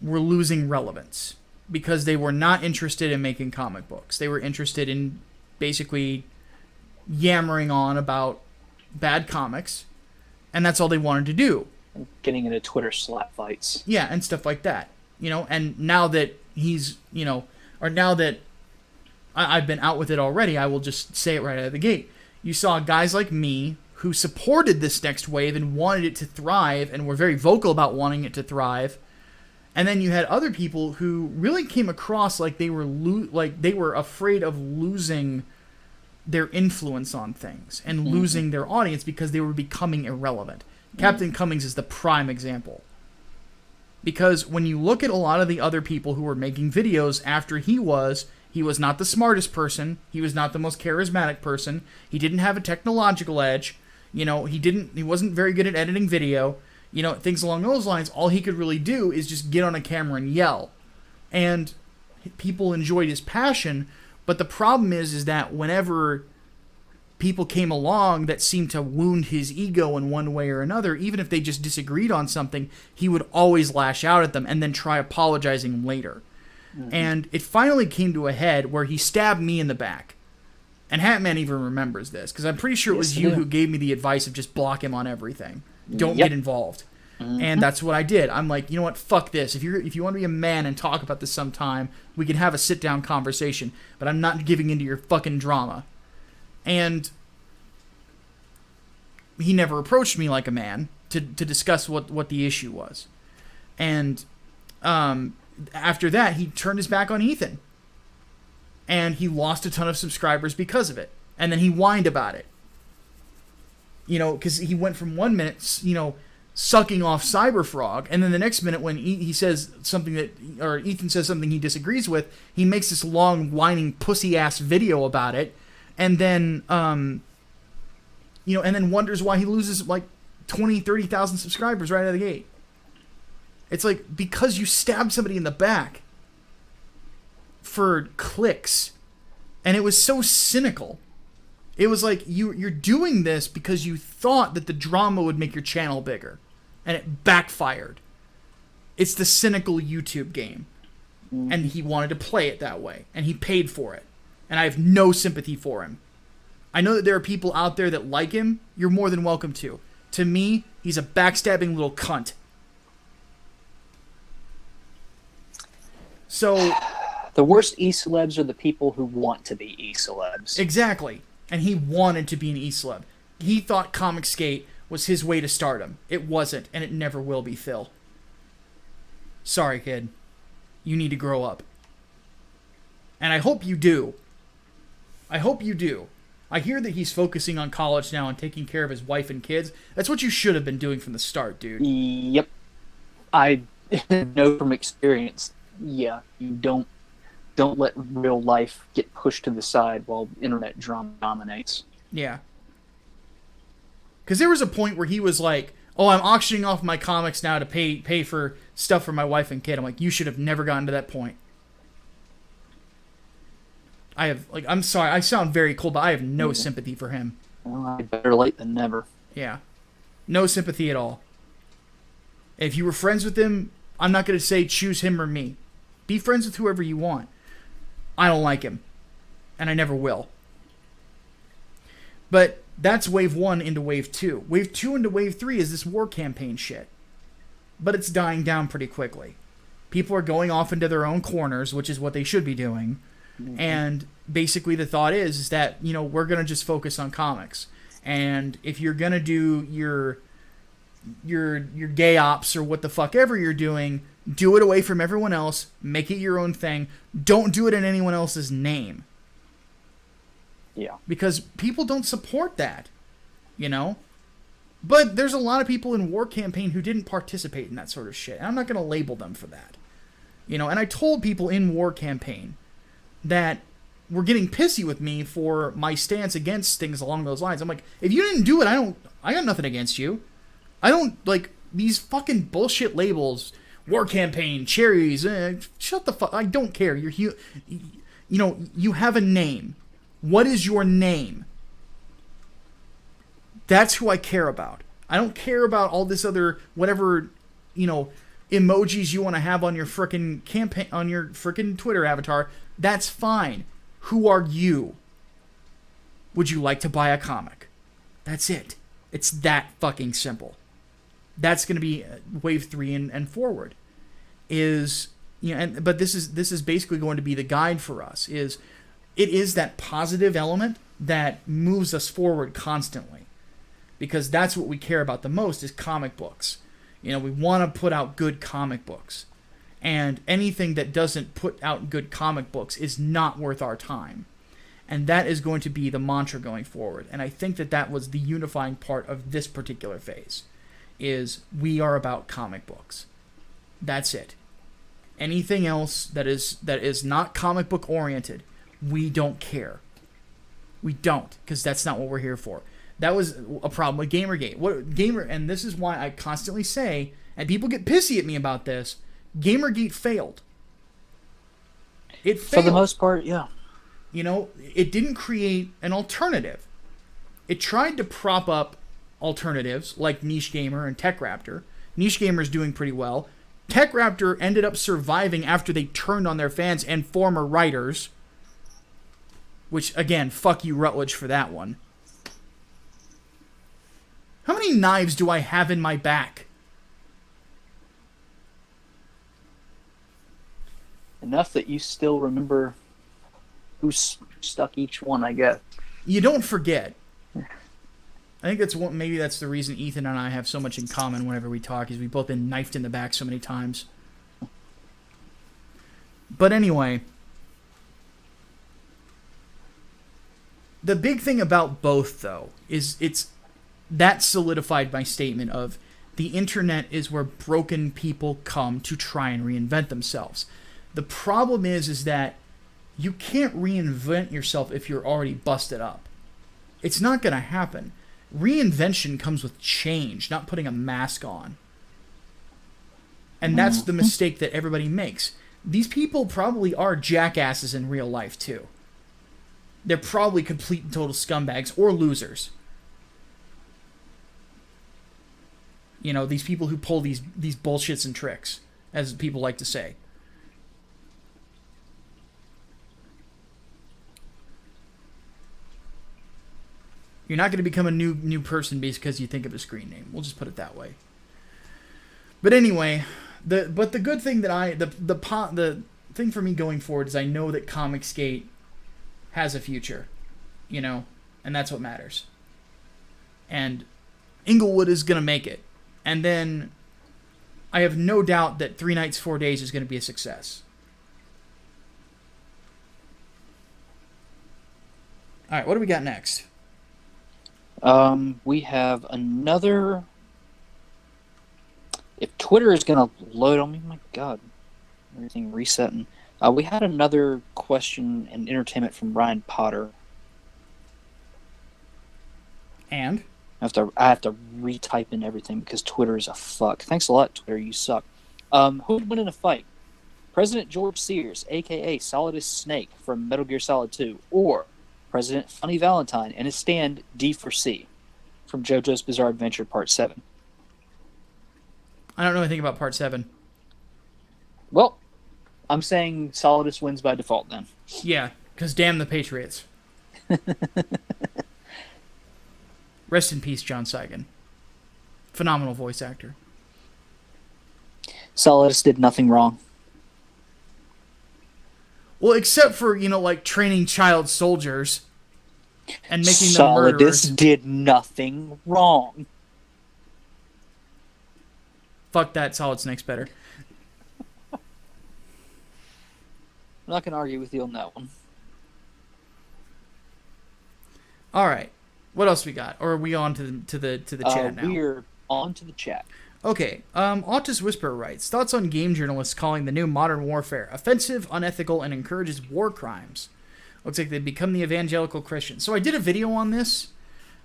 were losing relevance. because they were not interested in making comic books. They were interested in basically yammering on about bad comics, and that's all they wanted to do. Getting into Twitter slap fights. Yeah, and stuff like that. And now that he's, or now that I've been out with it already, I will just say it right out of the gate. You saw guys like me who supported this next wave and wanted it to thrive and were very vocal about wanting it to thrive. And then you had other people who really came across like they were afraid of losing their influence on things and losing their audience because they were becoming irrelevant. Captain Cummings is the prime example. Because when you look at a lot of the other people who were making videos after he was not the smartest person, he was not the most charismatic person, he didn't have a technological edge, he wasn't very good at editing video, things along those lines. All he could really do is just get on a camera and yell. And people enjoyed his passion, but the problem is that whenever people came along that seemed to wound his ego in one way or another, even if they just disagreed on something, he would always lash out at them and then try apologizing later. And it finally came to a head where he stabbed me in the back. And Hatman even remembers this, because I'm pretty sure it was you who gave me the advice of just block him on everything. Don't get involved. And that's what I did. I'm like, you know what, fuck this. If you want to be a man and talk about this sometime, we can have a sit-down conversation, but I'm not giving into your fucking drama. And he never approached me like a man to discuss what the issue was. And after that, he turned his back on Ethan. And he lost a ton of subscribers because of it. And then he whined about it. Because he went from 1 minute, sucking off Cyberfrog, and then the next minute when he says something or Ethan says something he disagrees with, he makes this long, whining, pussy-ass video about it, and then, and then wonders why he loses, 20, 30,000 subscribers right out of the gate. It's like, because you stabbed somebody in the back for clicks, and it was so cynical. It was like, you're doing this because you thought that the drama would make your channel bigger, and it backfired. It's the cynical YouTube game, and he wanted to play it that way, and he paid for it, and I have no sympathy for him. I know that there are people out there that like him. You're more than welcome to. To me, he's a backstabbing little cunt. So, the worst e-celebs are the people who want to be e-celebs. Exactly. And he wanted to be an e-celeb. He thought Comic Skate was his way to stardom. It wasn't, and it never will be, Phil. Sorry, kid. You need to grow up. And I hope you do. I hope you do. I hear that he's focusing on college now and taking care of his wife and kids. That's what you should have been doing from the start, dude. Yep. I know from experience. Yeah, you don't let real life get pushed to the side while internet drama dominates. Yeah. Because there was a point where he was like, oh, I'm auctioning off my comics now to pay for stuff for my wife and kid. I'm like, you should have never gotten to that point. I'm sorry, I sound very cold, but I have no sympathy for him. Well, better late than never. Yeah. No sympathy at all. If you were friends with him, I'm not going to say choose him or me. Be friends with whoever you want. I don't like him. And I never will. But that's wave 1 into wave 2. Wave 2 into wave 3 is this war campaign shit. But it's dying down pretty quickly. People are going off into their own corners, which is what they should be doing. Mm-hmm. And basically the thought is that, we're going to just focus on comics. And if you're going to do your gay ops or what the fuck ever you're doing, do it away from everyone else. Make it your own thing. Don't do it in anyone else's name. Yeah. Because people don't support that, But there's a lot of people in War Campaign who didn't participate in that sort of shit. And I'm not going to label them for that. And I told people in War Campaign that were getting pissy with me for my stance against things along those lines. I'm like, if you didn't do it, I got nothing against you. I don't, these fucking bullshit labels, War Campaign, cherries, shut the fuck, I don't care. You have a name. What is your name? That's who I care about. I don't care about all this other, whatever, emojis you want to have on your frickin' campaign, on your frickin' Twitter avatar. That's fine. Who are you? Would you like to buy a comic? That's it. It's that fucking simple. That's going to be wave 3 and forward. But this is basically going to be the guide for us. It is that positive element that moves us forward constantly, because that's what we care about the most is comic books. We want to put out good comic books, and anything that doesn't put out good comic books is not worth our time. And that is going to be the mantra going forward. And I think that was the unifying part of this particular phase, is we are about comic books. That's it. Anything else that is not comic book oriented, we don't care. We don't, because that's not what we're here for. That was a problem with Gamergate. And this is why I constantly say, and people get pissy at me about this, Gamergate failed. It failed. For the most part, yeah. It didn't create an alternative. It tried to prop up alternatives like Niche Gamer and Tech Raptor. Niche Gamer is doing pretty well. Tech Raptor ended up surviving after they turned on their fans and former writers. Which, again, fuck you, Rutledge, for that one. How many knives do I have in my back? Enough that you still remember who stuck each one, I guess. You don't forget. I think maybe that's the reason Ethan and I have so much in common whenever we talk, is we've both been knifed in the back so many times. But anyway, the big thing about both, though, is that solidified my statement of the internet is where broken people come to try and reinvent themselves. The problem is that you can't reinvent yourself if you're already busted up. It's not going to happen. Reinvention comes with change, not putting a mask on. And that's the mistake that everybody makes. These people probably are jackasses in real life, too. They're probably complete and total scumbags or losers. These people who pull these bullshits and tricks, as people like to say. You're not going to become a new person because you think of a screen name. We'll just put it that way. But anyway, the good thing that the thing for me going forward is I know that Comicsgate has a future, and that's what matters. And Englewood is going to make it. And then I have no doubt that 3 Nights, 4 Days is going to be a success. All right, what do we got next? We have another. If Twitter is going to load on me, my God, everything resetting. We had another question and entertainment from Ryan Potter. And? I have to retype in everything because Twitter is a fuck. Thanks a lot, Twitter. You suck. Who would win in a fight? President George Sears, a.k.a. Solidus Snake from Metal Gear Solid 2, or President Funny Valentine and his stand D for C from JoJo's Bizarre Adventure Part 7? I don't know anything about Part 7. Well, I'm saying Solidus wins by default then. Yeah, because damn the Patriots. Rest in peace, John Saigon. Phenomenal voice actor. Solidus did nothing wrong. Well, except for, training child soldiers and making them murderers. Solidus did nothing wrong. Fuck that, Solid Snake's better. I'm not going to argue with you on that one. All right. What else we got? Or are we on to the chat now? We're on to the chat. Okay. Autist Whisperer writes, thoughts on game journalists calling the new modern warfare offensive, unethical, and encourages war crimes. Looks like they've become the evangelical Christians. So I did a video on this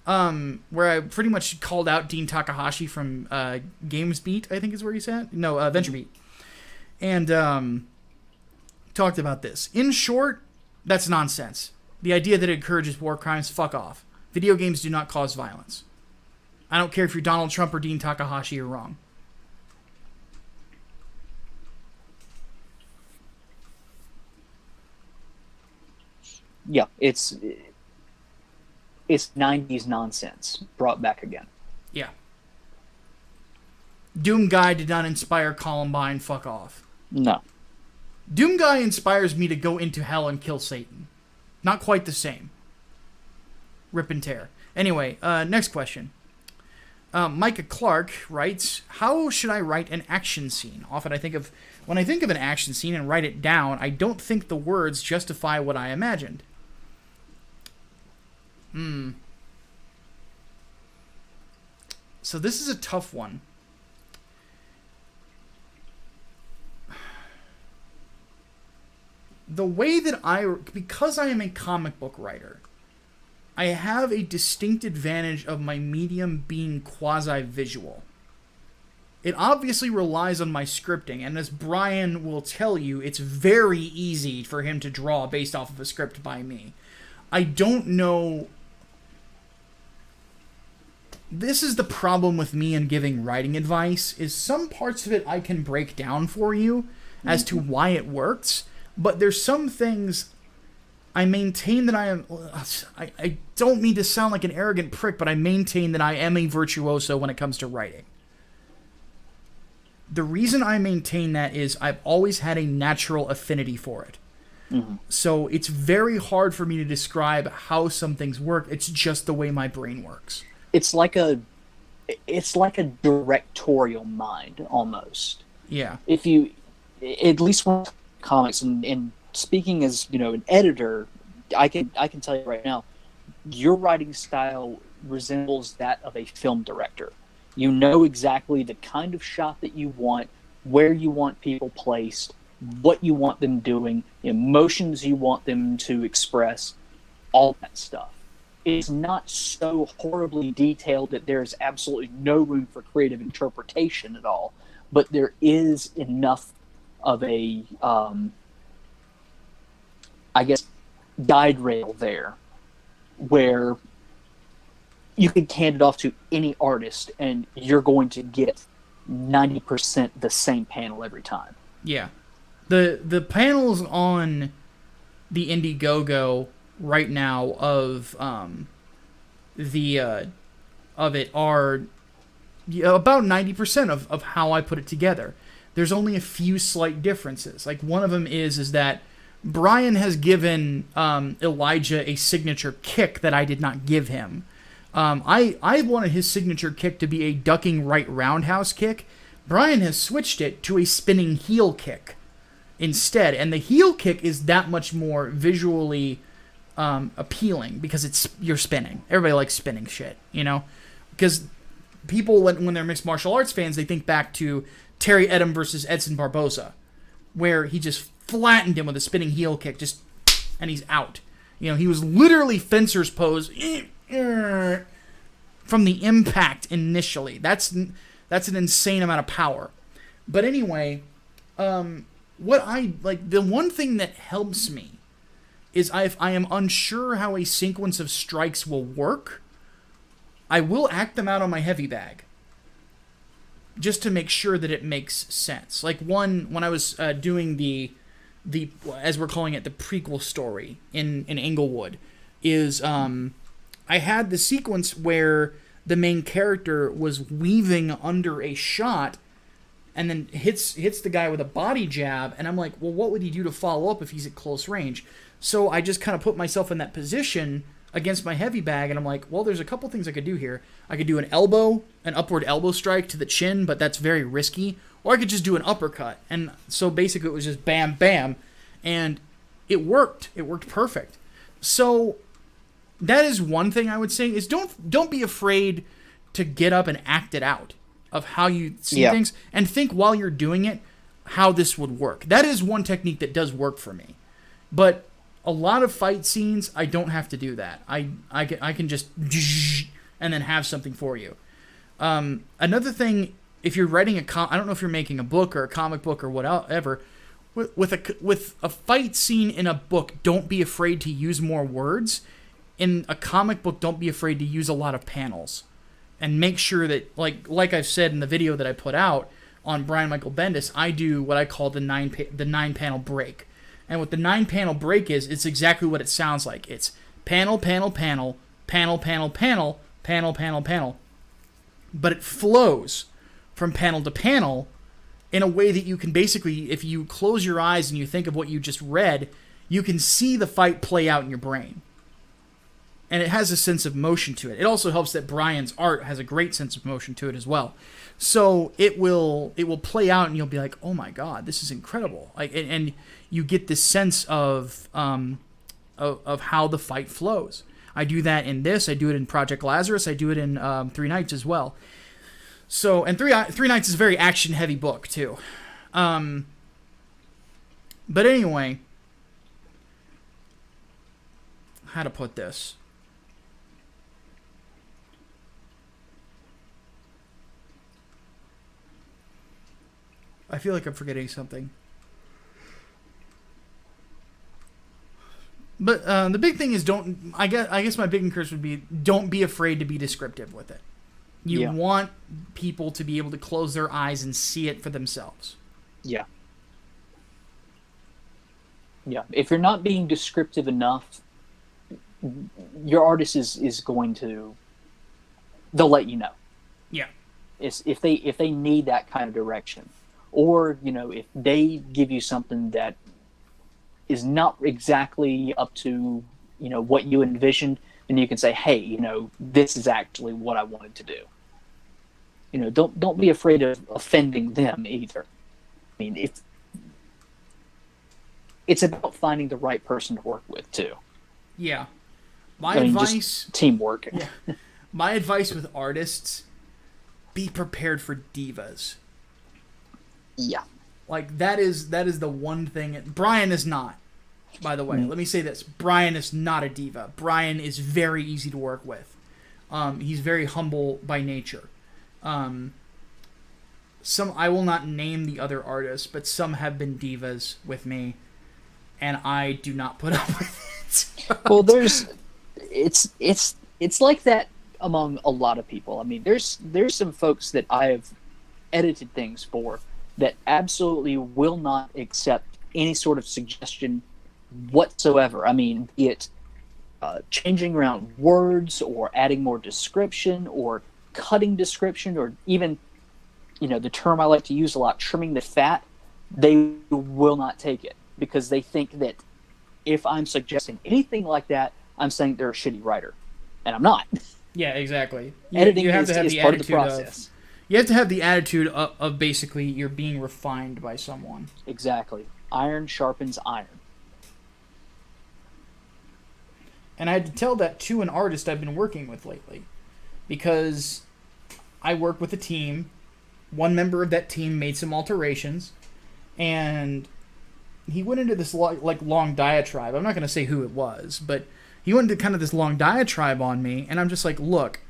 where I pretty much called out Dean Takahashi from GamesBeat, I think is where he's at. No, VentureBeat. And talked about this. In short, that's nonsense. The idea that it encourages war crimes, fuck off. Video games do not cause violence. I don't care if you're Donald Trump or Dean Takahashi, you're wrong. Yeah, it's 90s nonsense brought back again. Yeah. Doom Guy did not inspire Columbine. Fuck off. No. Doom Guy inspires me to go into hell and kill Satan. Not quite the same. Rip and tear. Anyway, next question. Micah Clark writes, how should I write an action scene? Often when I think of an action scene and write it down, I don't think the words justify what I imagined. So this is a tough one. The way that because I am a comic book writer, I have a distinct advantage of my medium being quasi-visual. It obviously relies on my scripting, and as Brian will tell you, it's very easy for him to draw based off of a script by me. I don't know... This is the problem with me in giving writing advice, is some parts of it I can break down for you as to why it works, but there's some things... I maintain that I don't mean to sound like an arrogant prick, but I maintain that I am a virtuoso when it comes to writing. The reason I maintain that is I've always had a natural affinity for it. Mm-hmm. So it's very hard for me to describe how some things work. It's just the way my brain works. It's like a directorial mind, almost. Yeah. If you, at least when comics, and speaking as, an editor, I can tell you right now, your writing style resembles that of a film director. You know exactly the kind of shot that you want, where you want people placed, what you want them doing, emotions you want them to express, all that stuff. It's not so horribly detailed that there's absolutely no room for creative interpretation at all, but there is enough of a guide rail there where you can hand it off to any artist and you're going to get 90% the same panel every time. Yeah. The panels on the Indiegogo right now of it are about 90% of how I put it together. There's only a few slight differences. Like one of them is that Brian has given Elijah a signature kick that I did not give him. I wanted his signature kick to be a ducking right roundhouse kick. Brian has switched it to a spinning heel kick instead, and the heel kick is that much more visually appealing because you're spinning. Everybody likes spinning shit, because people when they're mixed martial arts fans, they think back to Terry Edom versus Edson Barboza, where he just flattened him with a spinning heel kick, and he's out. He was literally fencer's pose from the impact initially. That's an insane amount of power. But anyway, what I like, the one thing that helps me is if I am unsure how a sequence of strikes will work, I will act them out on my heavy bag, just to make sure that it makes sense. Like when I was doing the as we're calling it, the prequel story in Englewood, is I had the sequence where the main character was weaving under a shot and then hits the guy with a body jab, and I'm like, well, what would he do to follow up if he's at close range? So I just kind of put myself in that position against my heavy bag, and I'm like, well, there's a couple things I could do here. I could do an upward elbow strike to the chin, but that's very risky. Or I could just do an uppercut. And so basically it was just bam, bam, and it worked. It worked perfect. So that is one thing I would say, is don't be afraid to get up and act it out of how you see things, and think while you're doing it how this would work. That is one technique that does work for me. But a lot of fight scenes, I don't have to do that. I can just and then have something for you. Another thing, if you're writing I don't know if you're making a book or a comic book or whatever, with a fight scene in a book, don't be afraid to use more words. In a comic book, don't be afraid to use a lot of panels, and make sure that, like I've said in the video that I put out on Brian Michael Bendis, I do what I call the nine panel break. And what the 9-panel break is, it's exactly what it sounds like. It's panel, panel, panel, panel, panel, panel, panel, panel, panel. But it flows from panel to panel in a way that you can basically, if you close your eyes and you think of what you just read, you can see the fight play out in your brain. And it has a sense of motion to it. It also helps that Brian's art has a great sense of motion to it as well. So it will play out, and you'll be like, "Oh my God, this is incredible!" Like, and you get this sense of how the fight flows. I do that in this. I do it in Project Lazarus. I do it in 3 Nights as well. So, and Three Nights is a very action-heavy book too. But anyway, how to put this? I feel like I'm forgetting something. But the big thing is I guess my big encouragement would be don't be afraid to be descriptive with it. You want people to be able to close their eyes and see it for themselves. Yeah. Yeah. If you're not being descriptive enough, your artist is going to, they'll let you know. Yeah. If they need that kind of direction. Or, if they give you something that is not exactly up to, what you envisioned, then you can say, hey, this is actually what I wanted to do. Don't be afraid of offending them either. I mean, it's about finding the right person to work with too. Yeah. My advice, just teamwork. Yeah. My advice with artists, be prepared for divas. Yeah. Like, that is the one thing. Brian is not, by the way. Let me say this. Brian is not a diva. Brian is very easy to work with. He's very humble by nature. I will not name the other artists, but some have been divas with me, and I do not put up with it. Well, it's like that among a lot of people. I mean, there's some folks that I have edited things for that absolutely will not accept any sort of suggestion whatsoever. I mean, be it changing around words or adding more description or cutting description or even, the term I like to use a lot, trimming the fat. They will not take it because they think that if I'm suggesting anything like that, I'm saying they're a shitty writer. And I'm not. Yeah, exactly. Editing is part of the process. You have to have the attitude of basically you're being refined by someone. Exactly. Iron sharpens iron. And I had to tell that to an artist I've been working with lately. Because I work with a team. One member of that team made some alterations. And he went into this long diatribe. I'm not going to say who it was. But he went into kind of this long diatribe on me. And I'm just like, look.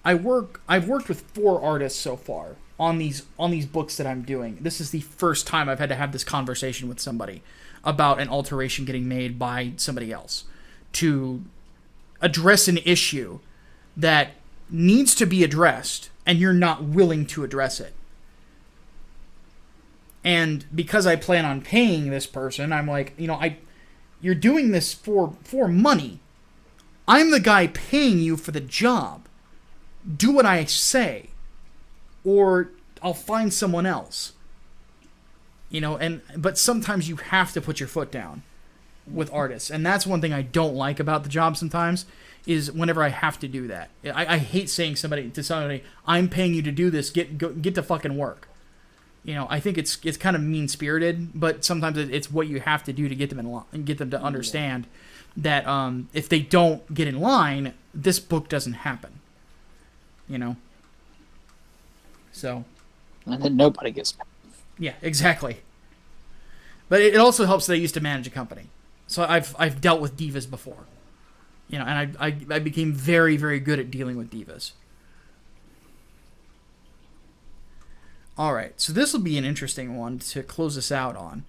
I've worked with 4 artists so far on these books that I'm doing. This is the first time I've had to have this conversation with somebody about an alteration getting made by somebody else to address an issue that needs to be addressed and you're not willing to address it. And because I plan on paying this person, I'm like, you're doing this for money. I'm the guy paying you for the job. Do what I say, or I'll find someone else. But sometimes you have to put your foot down with artists, and that's one thing I don't like about the job sometimes, is whenever I have to do that. I hate saying to somebody, I'm paying you to do this, get to fucking work. I think it's kind of mean-spirited, but sometimes it's what you have to do to get them in line and get them to understand that if they don't get in line, this book doesn't happen. So. And then nobody gets paid. Yeah, exactly. But it also helps that I used to manage a company. So I've dealt with divas before. And I became very, very good at dealing with divas. All right, so this will be an interesting one to close us out on.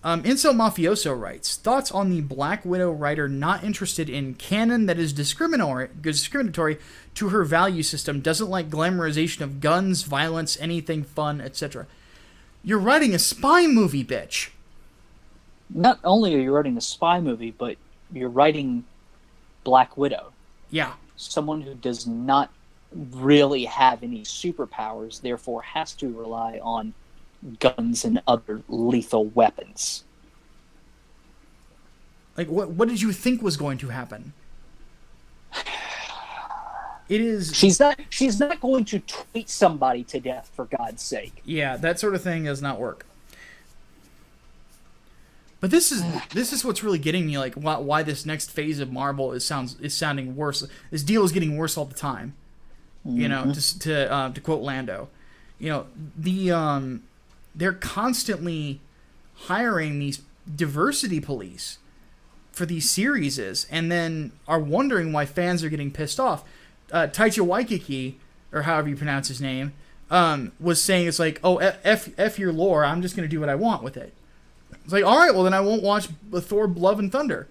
Incel Mafioso writes, thoughts on the Black Widow writer not interested in canon that is discriminatory to her value system, doesn't like glamorization of guns, violence, anything fun, etc. You're writing a spy movie, bitch. Not only are you writing a spy movie, but you're writing Black Widow. Yeah. Someone who does not really have any superpowers, therefore has to rely on guns and other lethal weapons. Like, what did you think was going to happen? It is... She's not going to tweet somebody to death, for God's sake. Yeah, that sort of thing does not work. But this is what's really getting me, like, why this next phase of Marvel is sounding worse. This deal is getting worse all the time. You know, to quote Lando, you know, they're constantly hiring these diversity police for these series, and then are wondering why fans are getting pissed off. Taika Waititi, or however you pronounce his name, was saying it's like, oh, F your lore, I'm just going to do what I want with it. It's like, all right, well, then I won't watch Thor Love and Thunder.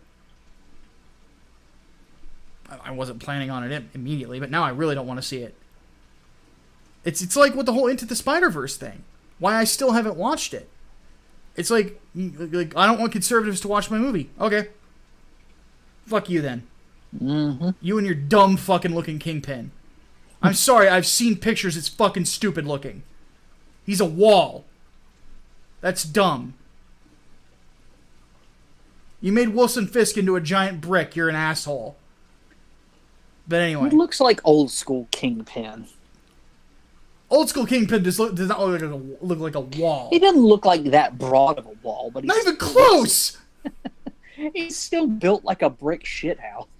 I wasn't planning on it immediately, but now I really don't want to see it. It's like with the whole Into the Spider-Verse thing. Why I still haven't watched it. It's like I don't want conservatives to watch my movie. Okay. Fuck you then. Mm-hmm. You and your dumb fucking looking Kingpin. I'm sorry, I've seen pictures, it's fucking stupid looking. He's a wall. That's dumb. You made Wilson Fisk into a giant brick, you're an asshole. But anyway. It looks like old school Kingpin. Old school Kingpin does not look like a wall. He doesn't look like that broad of a wall, but he's not even close! He's still built like a brick shithouse.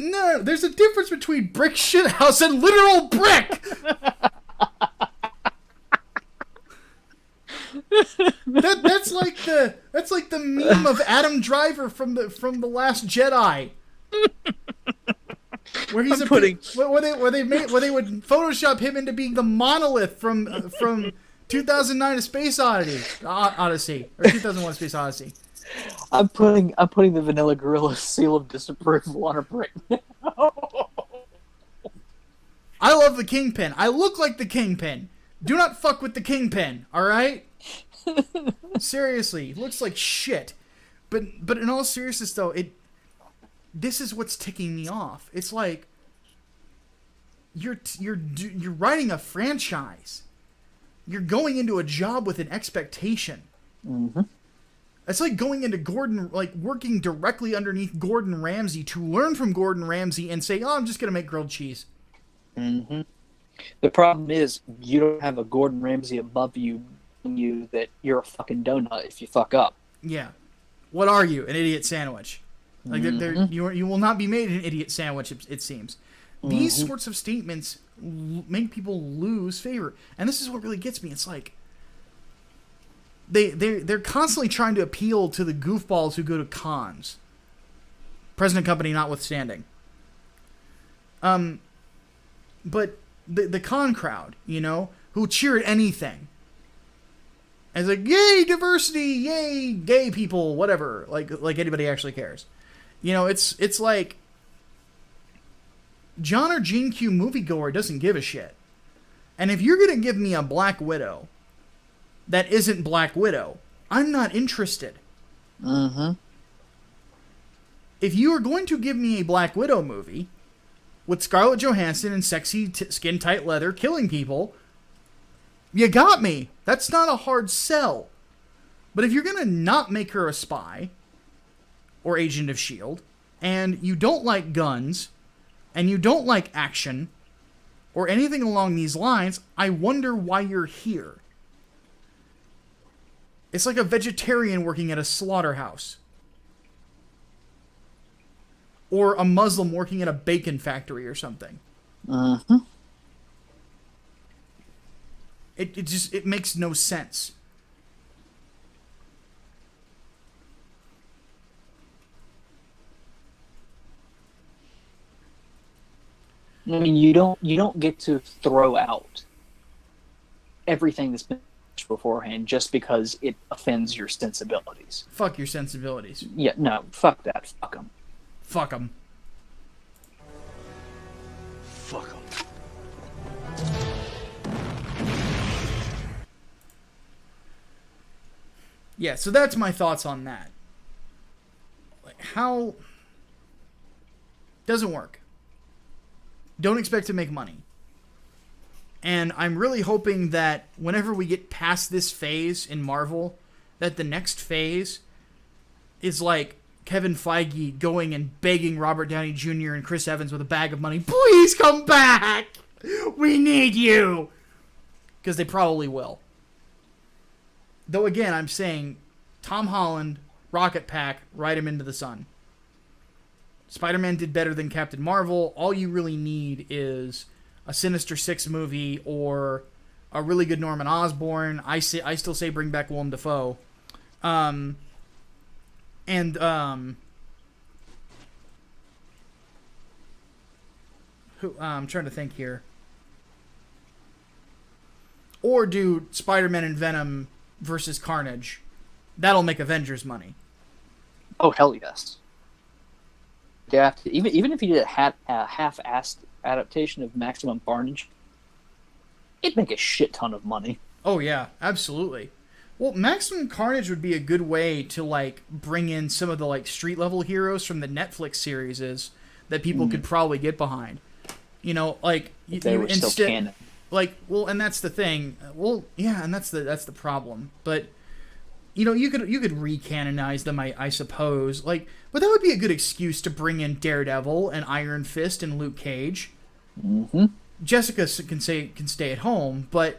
No, there's a difference between brick shithouse and literal brick. That's like the meme of Adam Driver from the Last Jedi, where he's where they would Photoshop him into being the monolith from 2009: A Space Odyssey or 2001: Space Odyssey. I'm putting the Vanilla Gorilla seal of disapproval on a brick now. I love the Kingpin. I look like the Kingpin. Do not fuck with the Kingpin, alright? Seriously, he looks like shit. But in all seriousness though, this is what's ticking me off. It's like you're writing a franchise. You're going into a job with an expectation. Mm-hmm. It's like going into working directly underneath Gordon Ramsay to learn from Gordon Ramsay and say, oh, I'm just going to make grilled cheese. Mm-hmm. The problem is you don't have a Gordon Ramsay above you that you're a fucking donut if you fuck up. Yeah. What are you? An idiot sandwich. Like you will not be made an idiot sandwich, it seems. Mm-hmm. These sorts of statements make people lose favor. And this is what really gets me. It's like they're constantly trying to appeal to the goofballs who go to cons. Present company notwithstanding. But the con crowd, you know, who cheer at anything. And it's like, yay, diversity, yay, gay people, whatever. Like anybody actually cares. You know, it's like John or Gene Q moviegoer doesn't give a shit. And if you're going to give me a Black Widow that isn't Black Widow, I'm not interested. Mm-hmm. If you are going to give me a Black Widow movie with Scarlett Johansson in sexy skin-tight leather killing people, you got me. That's not a hard sell. But if you're going to not make her a spy or agent of S.H.I.E.L.D., and you don't like guns, and you don't like action, or anything along these lines, I wonder why you're here. It's like a vegetarian working at a slaughterhouse. Or a Muslim working at a bacon factory or something. Mm-hmm. It makes no sense. I mean, you don't get to throw out everything that's been beforehand just because it offends your sensibilities. Fuck your sensibilities. Yeah, no, fuck that. Fuck them. Fuck them. Fuck them. Yeah, so that's my thoughts on that. Like, how... Doesn't work. Don't expect to make money. And I'm really hoping that whenever we get past this phase in Marvel, that the next phase is like Kevin Feige going and begging Robert Downey Jr. and Chris Evans with a bag of money, please come back! We need you! Because they probably will. Though again, I'm saying Tom Holland, Rocket Pack, ride him into the sun. Spider-Man did better than Captain Marvel. All you really need is a Sinister Six movie or a really good Norman Osborn. I still say bring back Willem Dafoe. I'm trying to think here. Or do Spider-Man and Venom versus Carnage. That'll make Avengers money. Oh, hell yes. Yeah, even if you did a half-assed adaptation of Maximum Carnage, it'd make a shit ton of money. Oh yeah, absolutely. Well, Maximum Carnage would be a good way to like bring in some of the like street level heroes from the Netflix series that people could probably get behind. You know, like they were still canon. Like, well, and that's the thing. Well, yeah, and that's the problem. But you know, you could recanonize them, I suppose. Like, but that would be a good excuse to bring in Daredevil and Iron Fist and Luke Cage. Mm-hmm. Jessica can stay at home, but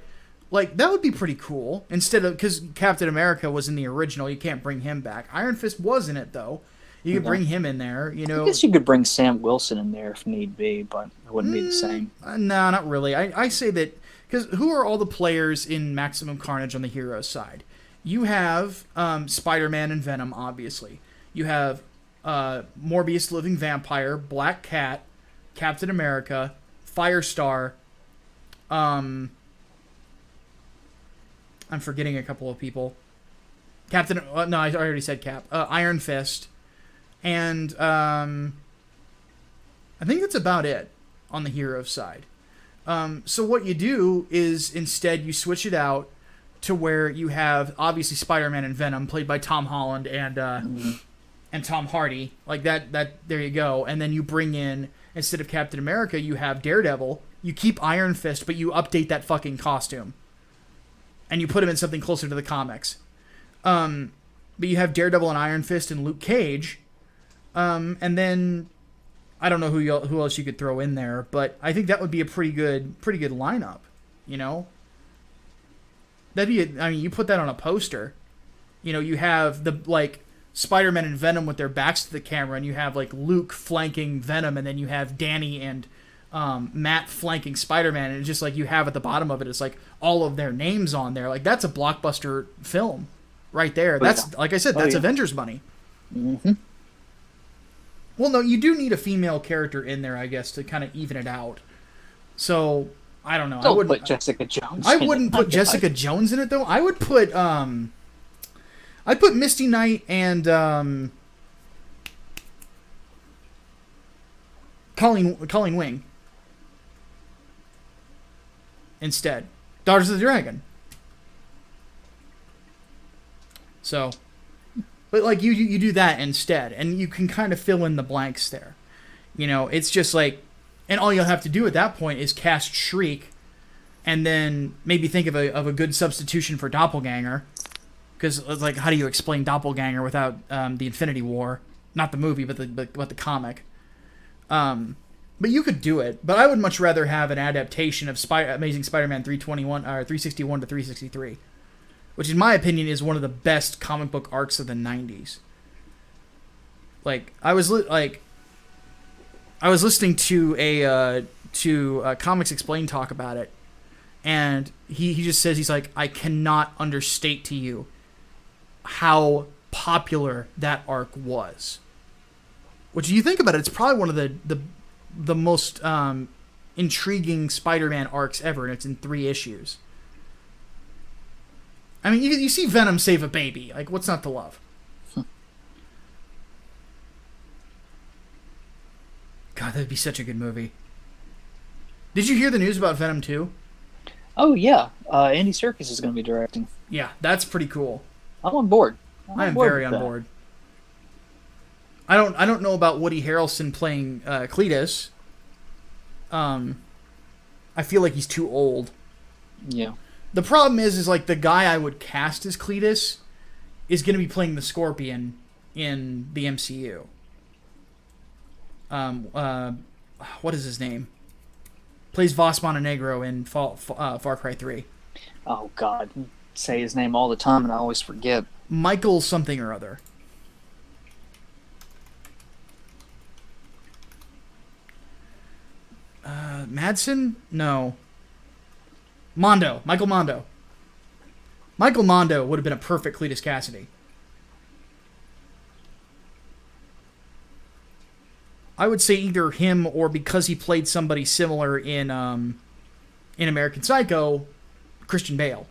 like that would be pretty cool. Instead of, because Captain America was in the original, you can't bring him back. Iron Fist was in it though. You could bring him in there. You know, I guess you could bring Sam Wilson in there if need be, but it wouldn't be the same. No, not really. I say that because who are all the players in Maximum Carnage on the hero side? You have Spider-Man and Venom, obviously. You have Morbius the Living Vampire, Black Cat, Captain America, Firestar. I'm forgetting a couple of people. No, I already said Cap. Iron Fist. And I think that's about it on the hero side. So what you do is instead you switch it out to where you have obviously Spider-Man and Venom played by Tom Holland and Tom Hardy, like that there you go. And then you bring in, instead of Captain America, you have Daredevil. You keep Iron Fist, but you update that fucking costume and you put him in something closer to the comics. But you have Daredevil and Iron Fist and Luke Cage, and then I don't know who else you could throw in there, but I think that would be a pretty good lineup, you know. I mean, you put that on a poster. You know, you have the like Spider-Man and Venom with their backs to the camera, and you have like Luke flanking Venom, and then you have Danny and Matt flanking Spider-Man, and it's just like you have at the bottom of it, it's like all of their names on there. Like that's a blockbuster film right there. That's like I said, that's Avengers money. Mm-hmm. Well, no, you do need a female character in there, I guess, to kind of even it out. So I don't know. Don't put Jessica Jones. I wouldn't put Jessica Jones in it though. I would put I'd put Misty Knight and Colleen Wing instead. Daughters of the Dragon. So, but like you do that instead, and you can kind of fill in the blanks there. You know, it's just like. And all you'll have to do at that point is cast Shriek, and then maybe think of a good substitution for Doppelganger. Because like, how do you explain Doppelganger without the Infinity War? Not the movie, but the comic. But you could do it. But I would much rather have an adaptation of Amazing Spider-Man 361 to 363, which in my opinion is one of the best comic book arcs of the 90s. Like I was listening to a Comics Explained talk about it, and he just says, he's like, I cannot understate to you how popular that arc was. Which, you think about it, it's probably one of the most intriguing Spider-Man arcs ever, and it's in 3 issues. I mean, you see Venom save a baby. Like, what's not to love? God, that'd be such a good movie. Did you hear the news about Venom 2? Oh, yeah. Andy Serkis is going to be directing. Yeah, that's pretty cool. I'm on board. I am very on board. I don't know about Woody Harrelson playing Cletus. I feel like he's too old. Yeah. The problem is like the guy I would cast as Cletus is going to be playing the Scorpion in the MCU. What is his name? Plays Vas Montenegro in Far Cry 3. Oh God, you say his name all the time and I always forget. Michael something or other. Madsen? No. Mondo. Michael Mondo. Michael Mondo would have been a perfect Cletus Cassidy. I would say either him or because he played somebody similar in American Psycho, Christian Bale.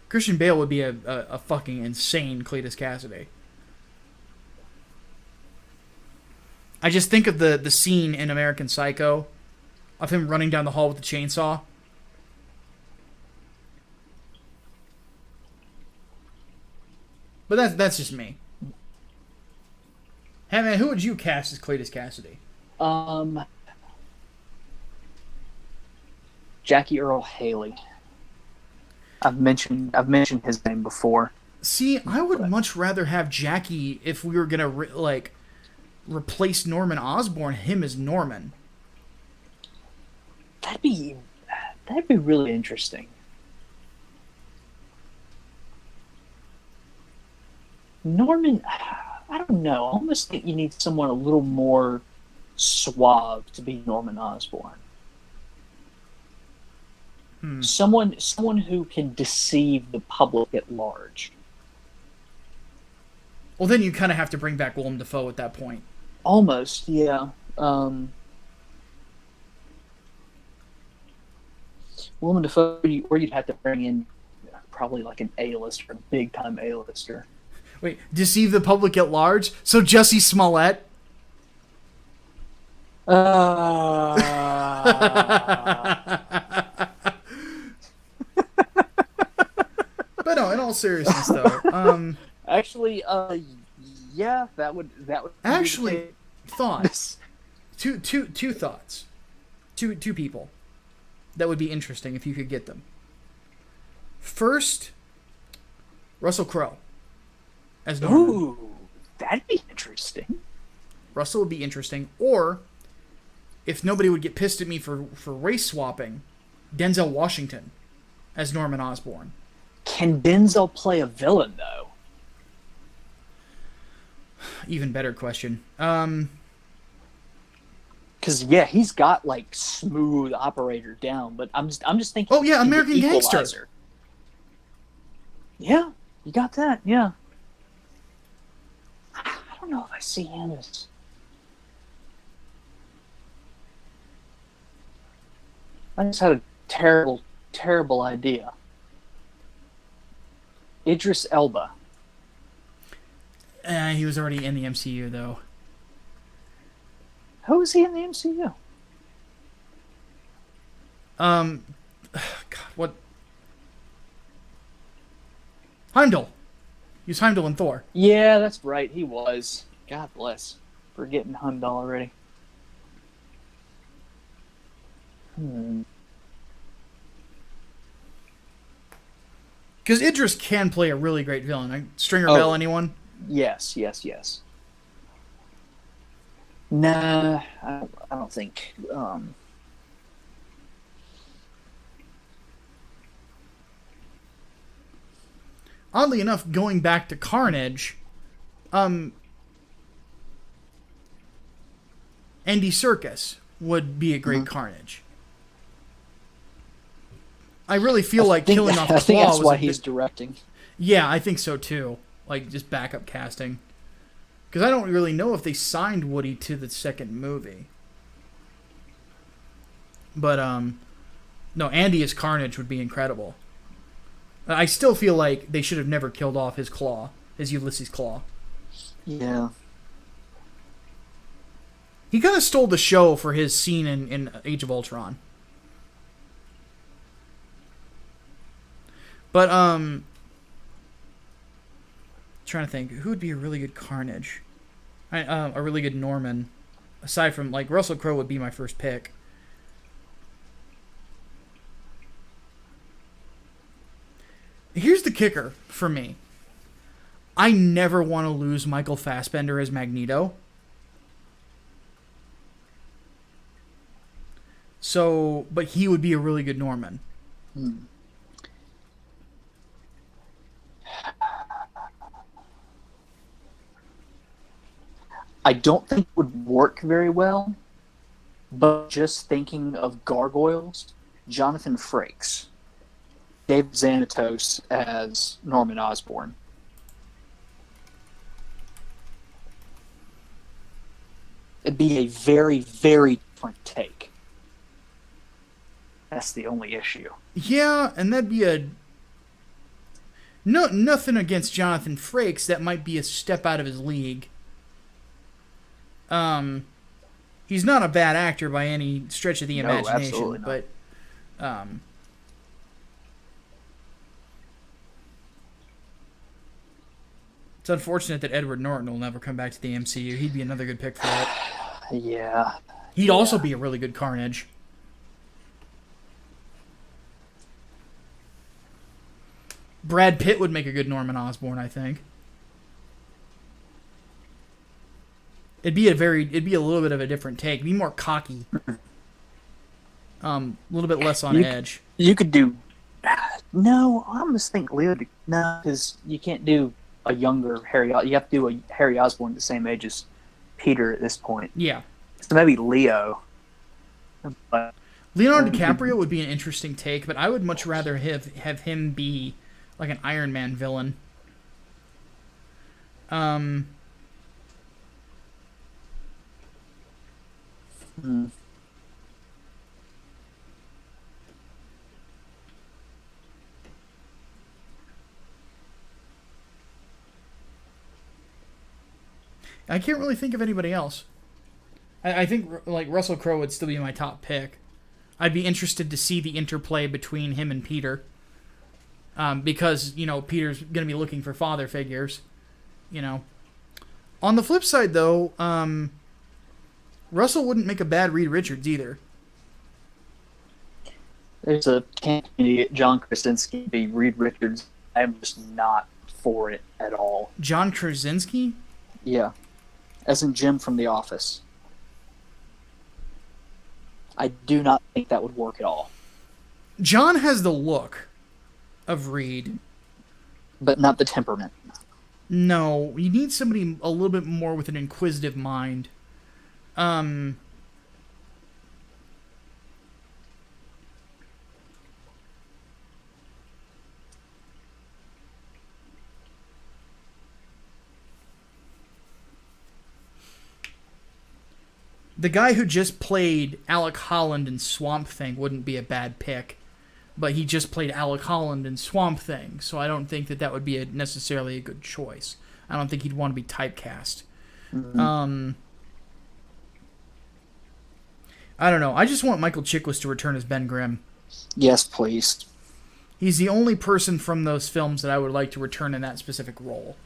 Christian Bale would be a fucking insane Cletus Cassidy. I just think of the scene in American Psycho of him running down the hall with the chainsaw. But that's just me. Hey man, who would you cast as Cletus Cassidy? Jackie Earle Haley. I've mentioned his name before. See, I would much rather have Jackie if we were gonna replace Norman Osborn. Him as Norman. That'd be really interesting. Norman, I don't know. I almost think you need someone a little more suave to be Norman Osborn. Someone who can deceive the public at large. Well, then you kind of have to bring back Willem Dafoe at that point. Almost, yeah. Willem Dafoe, or you'd have to bring in probably like an A-lister, a big-time A-lister. Wait, deceive the public at large? So Jussie Smollett? But no, in all seriousness, though, actually, yeah, that would actually thoughts. Two thoughts. Two people that would be interesting if you could get them. First, Russell Crowe as Norman. Ooh, that'd be interesting. Russell would be interesting. Or, if nobody would get pissed at me for race swapping, Denzel Washington as Norman Osborn. Can Denzel play a villain, though? Even better question. Because yeah, he's got like smooth operator down, but I'm just thinking. Oh yeah, American Gangster. Yeah, you got that. Yeah. I don't know if I see him as. I just had a terrible idea. Idris Elba. He was already in the MCU, though. Who is he in the MCU? God, what? Heimdall. He was Heimdall in Thor. Yeah, that's right. He was. God bless. Forgetting Heimdall already. Because Idris can play a really great villain. Stringer Bell, anyone? Yes. Nah, I don't think. Oddly enough, going back to Carnage, Andy Serkis would be a great Carnage. I really feel like killing off Claw. I think that's why he's directing. Yeah, I think so too. Like just backup casting. Because I don't really know if they signed Woody to the second movie. But no, Andy as Carnage would be incredible. I still feel like they should have never killed off his claw, his Ulysses Claw. Yeah. He kind of stole the show for his scene in Age of Ultron. But trying to think who would be a really good Carnage, a really good Norman, aside from like Russell Crowe would be my first pick. Here's the kicker for me. I never want to lose Michael Fassbender as Magneto. So, but he would be a really good Norman. I don't think it would work very well, but just thinking of gargoyles, Jonathan Frakes, David Xanatos as Norman Osborn. It'd be a very, very different take. That's the only issue. Yeah, and that'd be nothing against Jonathan Frakes. That might be a step out of his league. He's not a bad actor by any stretch of the imagination, but it's unfortunate that Edward Norton will never come back to the MCU. He'd be another good pick for it. Yeah. He'd also be a really good Carnage. Brad Pitt would make a good Norman Osborn, I think. It'd be a little bit of a different take. It'd be more cocky. A little bit less on edge. You could do... No, I almost think Leo... No, because you can't do a younger Harry... You have to do a Harry Osborn the same age as Peter at this point. Yeah. So maybe Leo. But, Leonardo DiCaprio would be an interesting take, but I would much rather have him be like an Iron Man villain. I can't really think of anybody else. I think like Russell Crowe would still be my top pick. I'd be interested to see the interplay between him and Peter. Because, Peter's going to be looking for father figures. On the flip side, though, Russell wouldn't make a bad Reed Richards either. There's a candidate, John Krasinski, be Reed Richards. I'm just not for it at all. John Krasinski? Yeah. As in Jim from The Office. I do not think that would work at all. John has the look of Reed. But not the temperament. No, you need somebody a little bit more with an inquisitive mind. The guy who just played Alec Holland in Swamp Thing wouldn't be a bad pick, but he just played Alec Holland in Swamp Thing, so I don't think that would be necessarily a good choice. I don't think he'd want to be typecast. Mm-hmm. I don't know. I just want Michael Chiklis to return as Ben Grimm. Yes, please. He's the only person from those films that I would like to return in that specific role.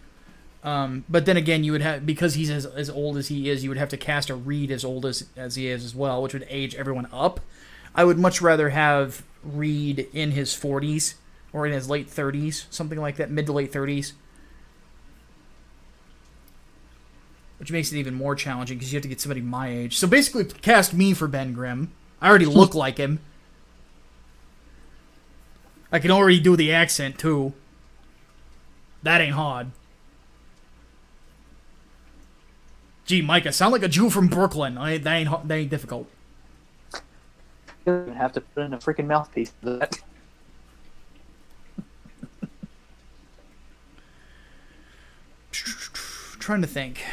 But then again, you would have, because he's as old as he is, you would have to cast a Reed as old as he is as well, which would age everyone up. I would much rather have Reed in his 40s or in his late 30s, something like that, mid to late 30s. Which makes it even more challenging because you have to get somebody my age. So basically, cast me for Ben Grimm. I already look like him. I can already do the accent, too. That ain't hard. Gee, Micah, sound like a Jew from Brooklyn. That ain't difficult. You don't have to put in a freaking mouthpiece for that. Trying to think.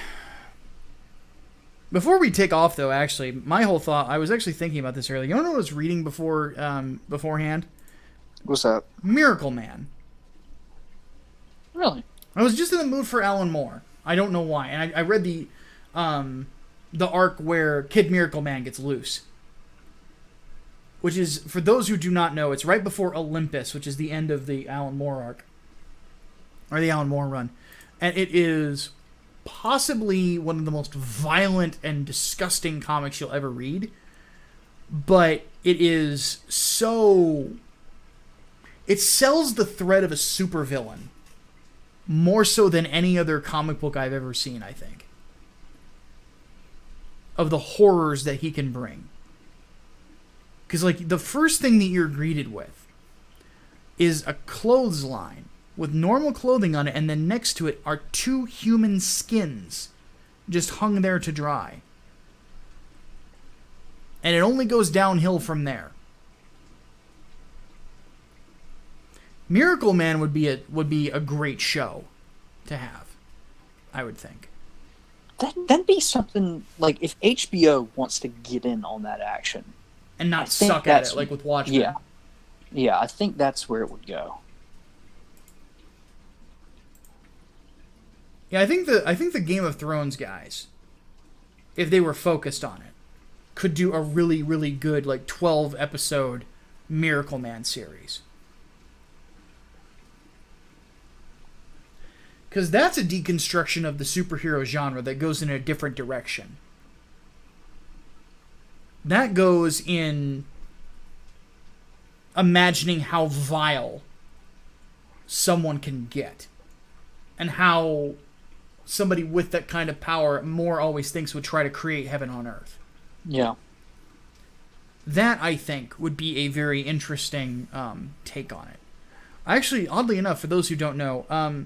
Before we take off, though, actually, my whole thought, I was actually thinking about this earlier. You know what I was reading beforehand? What's that? Miracle Man. Really? I was just in the mood for Alan Moore. I don't know why. And I read the arc where Kid Miracle Man gets loose. which is, for those who do not know, it's right before Olympus, which is the end of the Alan Moore arc, or the Alan Moore run. And it is possibly one of the most violent and disgusting comics you'll ever read. But it is so... It sells the thread of a supervillain more so than any other comic book I've ever seen, I think. Of the horrors that he can bring. Because, like, the first thing that you're greeted with is a clothesline with normal clothing on it, and then next to it are 2 human skins just hung there to dry. And it only goes downhill from there. Miracle Man would be a great show to have, I would think. That'd be something, like, if HBO wants to get in on that action. And not suck at it, like with Watchmen. Yeah. Yeah, I think that's where it would go. Yeah, I think the Game of Thrones guys, if they were focused on it, could do a really, really good, like, 12-episode Miracle Man series. Because that's a deconstruction of the superhero genre that goes in a different direction. That goes in imagining how vile someone can get. And how somebody with that kind of power, Moore always thinks, would try to create heaven on earth. Yeah. That, I think, would be a very interesting take on it. Actually, oddly enough, for those who don't know,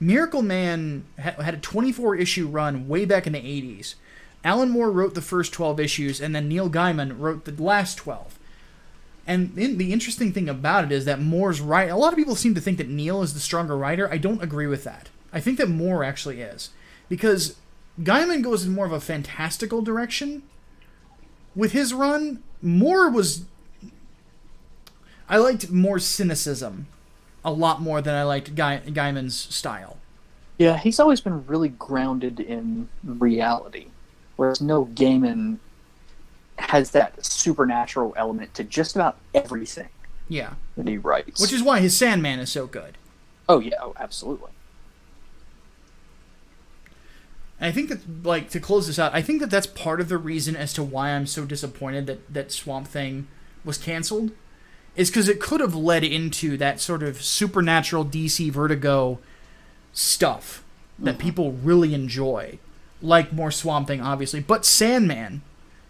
Miracle Man had a 24-issue run way back in the 80s. Alan Moore wrote the first 12 issues, and then Neil Gaiman wrote the last 12. And the interesting thing about it is that Moore's right. A lot of people seem to think that Neil is the stronger writer. I don't agree with that. I think that Moore actually is. Because Gaiman goes in more of a fantastical direction with his run. Moore was... I liked Moore's cynicism a lot more than I liked Gaiman's style. Yeah, he's always been really grounded in reality. Whereas Neil Gaiman has that supernatural element to just about everything Yeah. that he writes. Which is why his Sandman is so good. Oh, yeah, absolutely. And I think that, like, to close this out, I think that that's part of the reason as to why I'm so disappointed that Swamp Thing was canceled, is because it could have led into that sort of supernatural DC Vertigo stuff that people really enjoy. Like more Swamp Thing, obviously, but Sandman,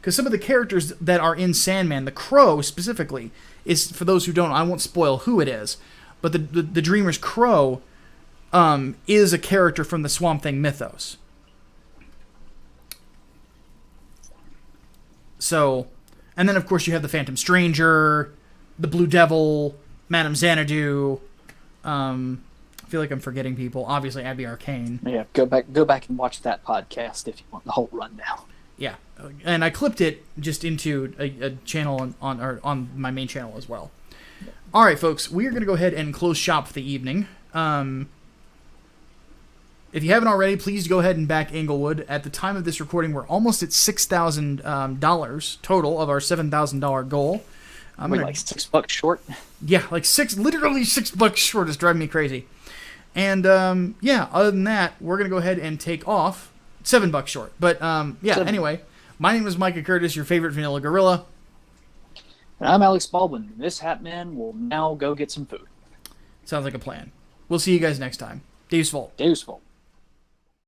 because some of the characters that are in Sandman, the Crow specifically, is, for those who don't, I won't spoil who it is, but the Dreamer's Crow is a character from the Swamp Thing mythos. So, and then of course you have the Phantom Stranger, the Blue Devil, Madame Xanadu. I feel like I'm forgetting people. Obviously, Abby Arcane. Yeah, go back and watch that podcast if you want the whole rundown. Yeah, and I clipped it just into a channel on my main channel as well. All right, folks, we are going to go ahead and close shop for the evening. If you haven't already, please go ahead and back Englewood. At the time of this recording, we're almost at $6,000 total of our $7,000 goal. We're like $6 short. Yeah, like literally $6 short is driving me crazy. And yeah, other than that, we're gonna go ahead and take off. $7 short, but yeah. Anyway, my name is Micah Curtis, your favorite vanilla gorilla. And I'm Alex Baldwin. This Hatman will now go get some food. Sounds like a plan. We'll see you guys next time. Deus Volt. Deus Volt.